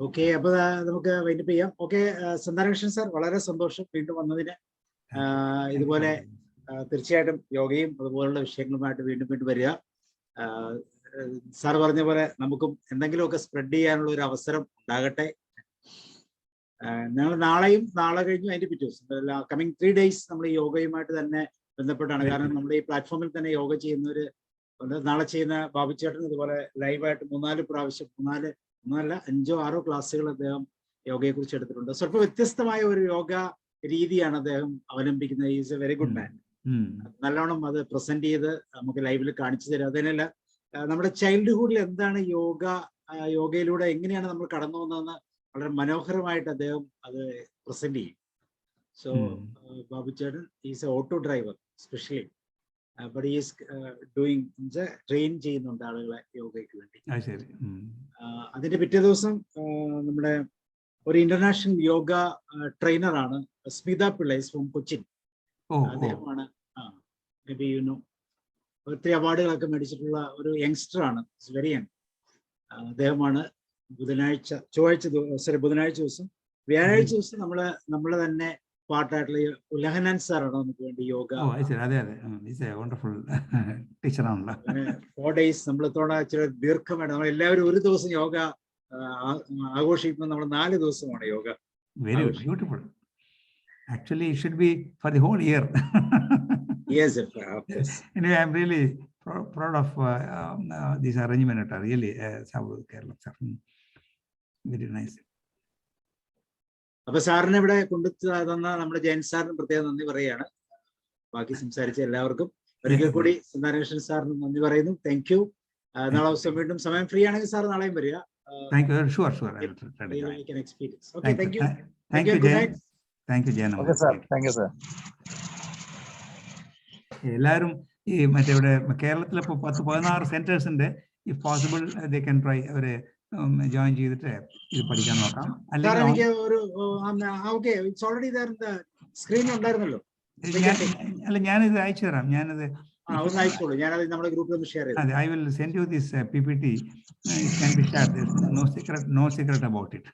ഓക്കെ അപ്പൊ നമുക്ക് വൈൻഡപ്പ് ചെയ്യാം. ഓക്കെ, സന്താനകൃഷ്ണൻ സാർ, വളരെ സന്തോഷം വീണ്ടും വന്നതിന്. ഇതുപോലെ തീർച്ചയായിട്ടും യോഗയും അതുപോലുള്ള വിഷയങ്ങളുമായിട്ട് വീണ്ടും വരിക. സാർ പറഞ്ഞ പോലെ നമുക്കും എന്തെങ്കിലുമൊക്കെ സ്പ്രെഡ് ചെയ്യാനുള്ള ഒരു അവസരം ഉണ്ടാകട്ടെ. ഞങ്ങൾ നാളെയും നാളെ കഴിഞ്ഞു അതിന്റെ പിറ്റേ ദിവസം കമ്മിങ് 3 days നമ്മൾ ഈ യോഗയുമായിട്ട് തന്നെ ബന്ധപ്പെട്ടാണ്. കാരണം നമ്മുടെ ഈ പ്ലാറ്റ്ഫോമിൽ തന്നെ യോഗ ചെയ്യുന്നവര് നാളെ ചെയ്യുന്ന ബാബുച്ചേട്ടൻ ഇതുപോലെ ലൈവായിട്ട് 3-4 പ്രാവശ്യം 5-6 ക്ലാസ്സുകൾ അദ്ദേഹം യോഗയെ കുറിച്ച് എടുത്തിട്ടുണ്ട്. സ്വല്പം വ്യത്യസ്തമായ ഒരു യോഗ രീതിയാണ് അദ്ദേഹം അവലംബിക്കുന്നത്. Is a very good man. നല്ലോണം അത് പ്രസന്റ് ചെയ്ത് നമുക്ക് ലൈവിൽ കാണിച്ചു തരും. അതിനല്ല നമ്മുടെ ചൈൽഡ്ഹുഡിൽ എന്താണ് യോഗയിലൂടെ എങ്ങനെയാണ് നമ്മൾ കടന്നു വന്നതെന്ന് വളരെ മനോഹരമായിട്ട് അദ്ദേഹം അത് പ്രസന്റ് ചെയ്യും. സോ ബാബുച്ചേട്ടൻ is a auto driver specially, but is doing train ചെയ്യുന്നുണ്ട് ആളുകളെ യോഗയ്ക്ക് വേണ്ടി. അതിന്റെ പിറ്റേ ദിവസം നമ്മുടെ ഒരു ഇന്റർനാഷണൽ യോഗ ട്രെയിനറാണ് സ്മിത പിള്ളൈസ് ഫ്രം കൊച്ചിൻ. അദ്ദേഹമാണ് മേ യു നോ, ഒത്തിരി അവാർഡുകളൊക്കെ മേടിച്ചിട്ടുള്ള ഒരു യങ്സ്റ്റർ ആണ്, വെരി യങ്. അദ്ദേഹമാണ് ബുധനാഴ്ച ദിവസം വ്യാഴാഴ്ച ദിവസം നമ്മള് തന്നെ പാർട്ടായിട്ടുള്ള ഉലഹനാൻ സാറാണ് നമുക്ക് വേണ്ടി യോഗ. 4 days നമ്മളത്തോടെ ചില ദീർഘമായിട്ട് നമ്മൾ എല്ലാവരും ഒരു ദിവസം യോഗ ആഘോഷിക്കുമ്പോൾ നമ്മൾ 4 ദിവസമാണ് yoga. Very beautiful. Actually, it should be for the whole year. Yes, of course. Anyway, I'm really proud of this arrangement. Really, SABUKERALAM sir. Very nice. അപ്പൊ സാറിനെ ഇവിടെ കൊണ്ടു തന്ന നമ്മുടെ ജയൻ സാറിന് പ്രത്യേകം നന്ദി പറയുകയാണ്. ബാക്കി സംസാരിച്ച എല്ലാവർക്കും ഒരിക്കൽ കൂടി സന്താനകൃഷ്ണൻ സാറിന് നന്ദി പറയുന്നു. Thank you. നാളെ ദിവസം വീണ്ടും സമയം ഫ്രീ ആണെങ്കിൽ സാർ നാളെയും വരിക. Thank you. Sure. Experience. Okay, thank you. Thank you, Jain. Thank you, Jain. Okay, sir. Thank you, sir. എല്ലാവരും ഈ മറ്റേ ഇവിടെ കേരളത്തിൽ ഇപ്പോൾ 10-16 സെന്റേഴ്സ് ഉണ്ട്. If possible they can try അവരെ ജോയിൻ ചെയ്തിട്ട് ഇത് പഠിക്കാൻ നോക്കാം. അല്ലെങ്കിൽ ഞാനിത് അയച്ചു തരാം. I will send you this PPT. It can be shared. There's no secret about it.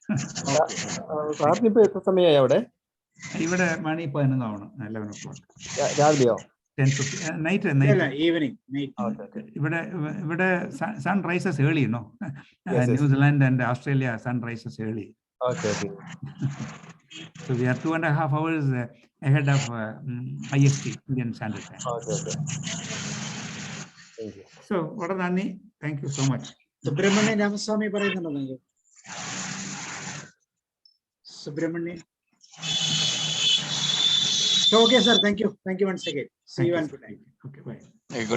സാറിന് ഇപ്പൊ എത്ര സമയമായി അവിടെ? ഇവിടെ മണി 11 ആവണം. 11 o'clock. രാവിലെയോ? 10:50 night. Evening. ഇവിടെ sun rises early, no? Yes. New Zealand and Australia sun rises early. Okay. So we are 2.5 hours ahead of IST, Indian Standard Time. Okay. Thank you. So വളരെ നന്ദി. Thank you so much. Subramanian Ramaswamy പറയുന്നുണ്ടോ നിങ്ങൾ? Subramanian. So, okay, sir. Thank you once again. See you and good night. Okay, bye. Good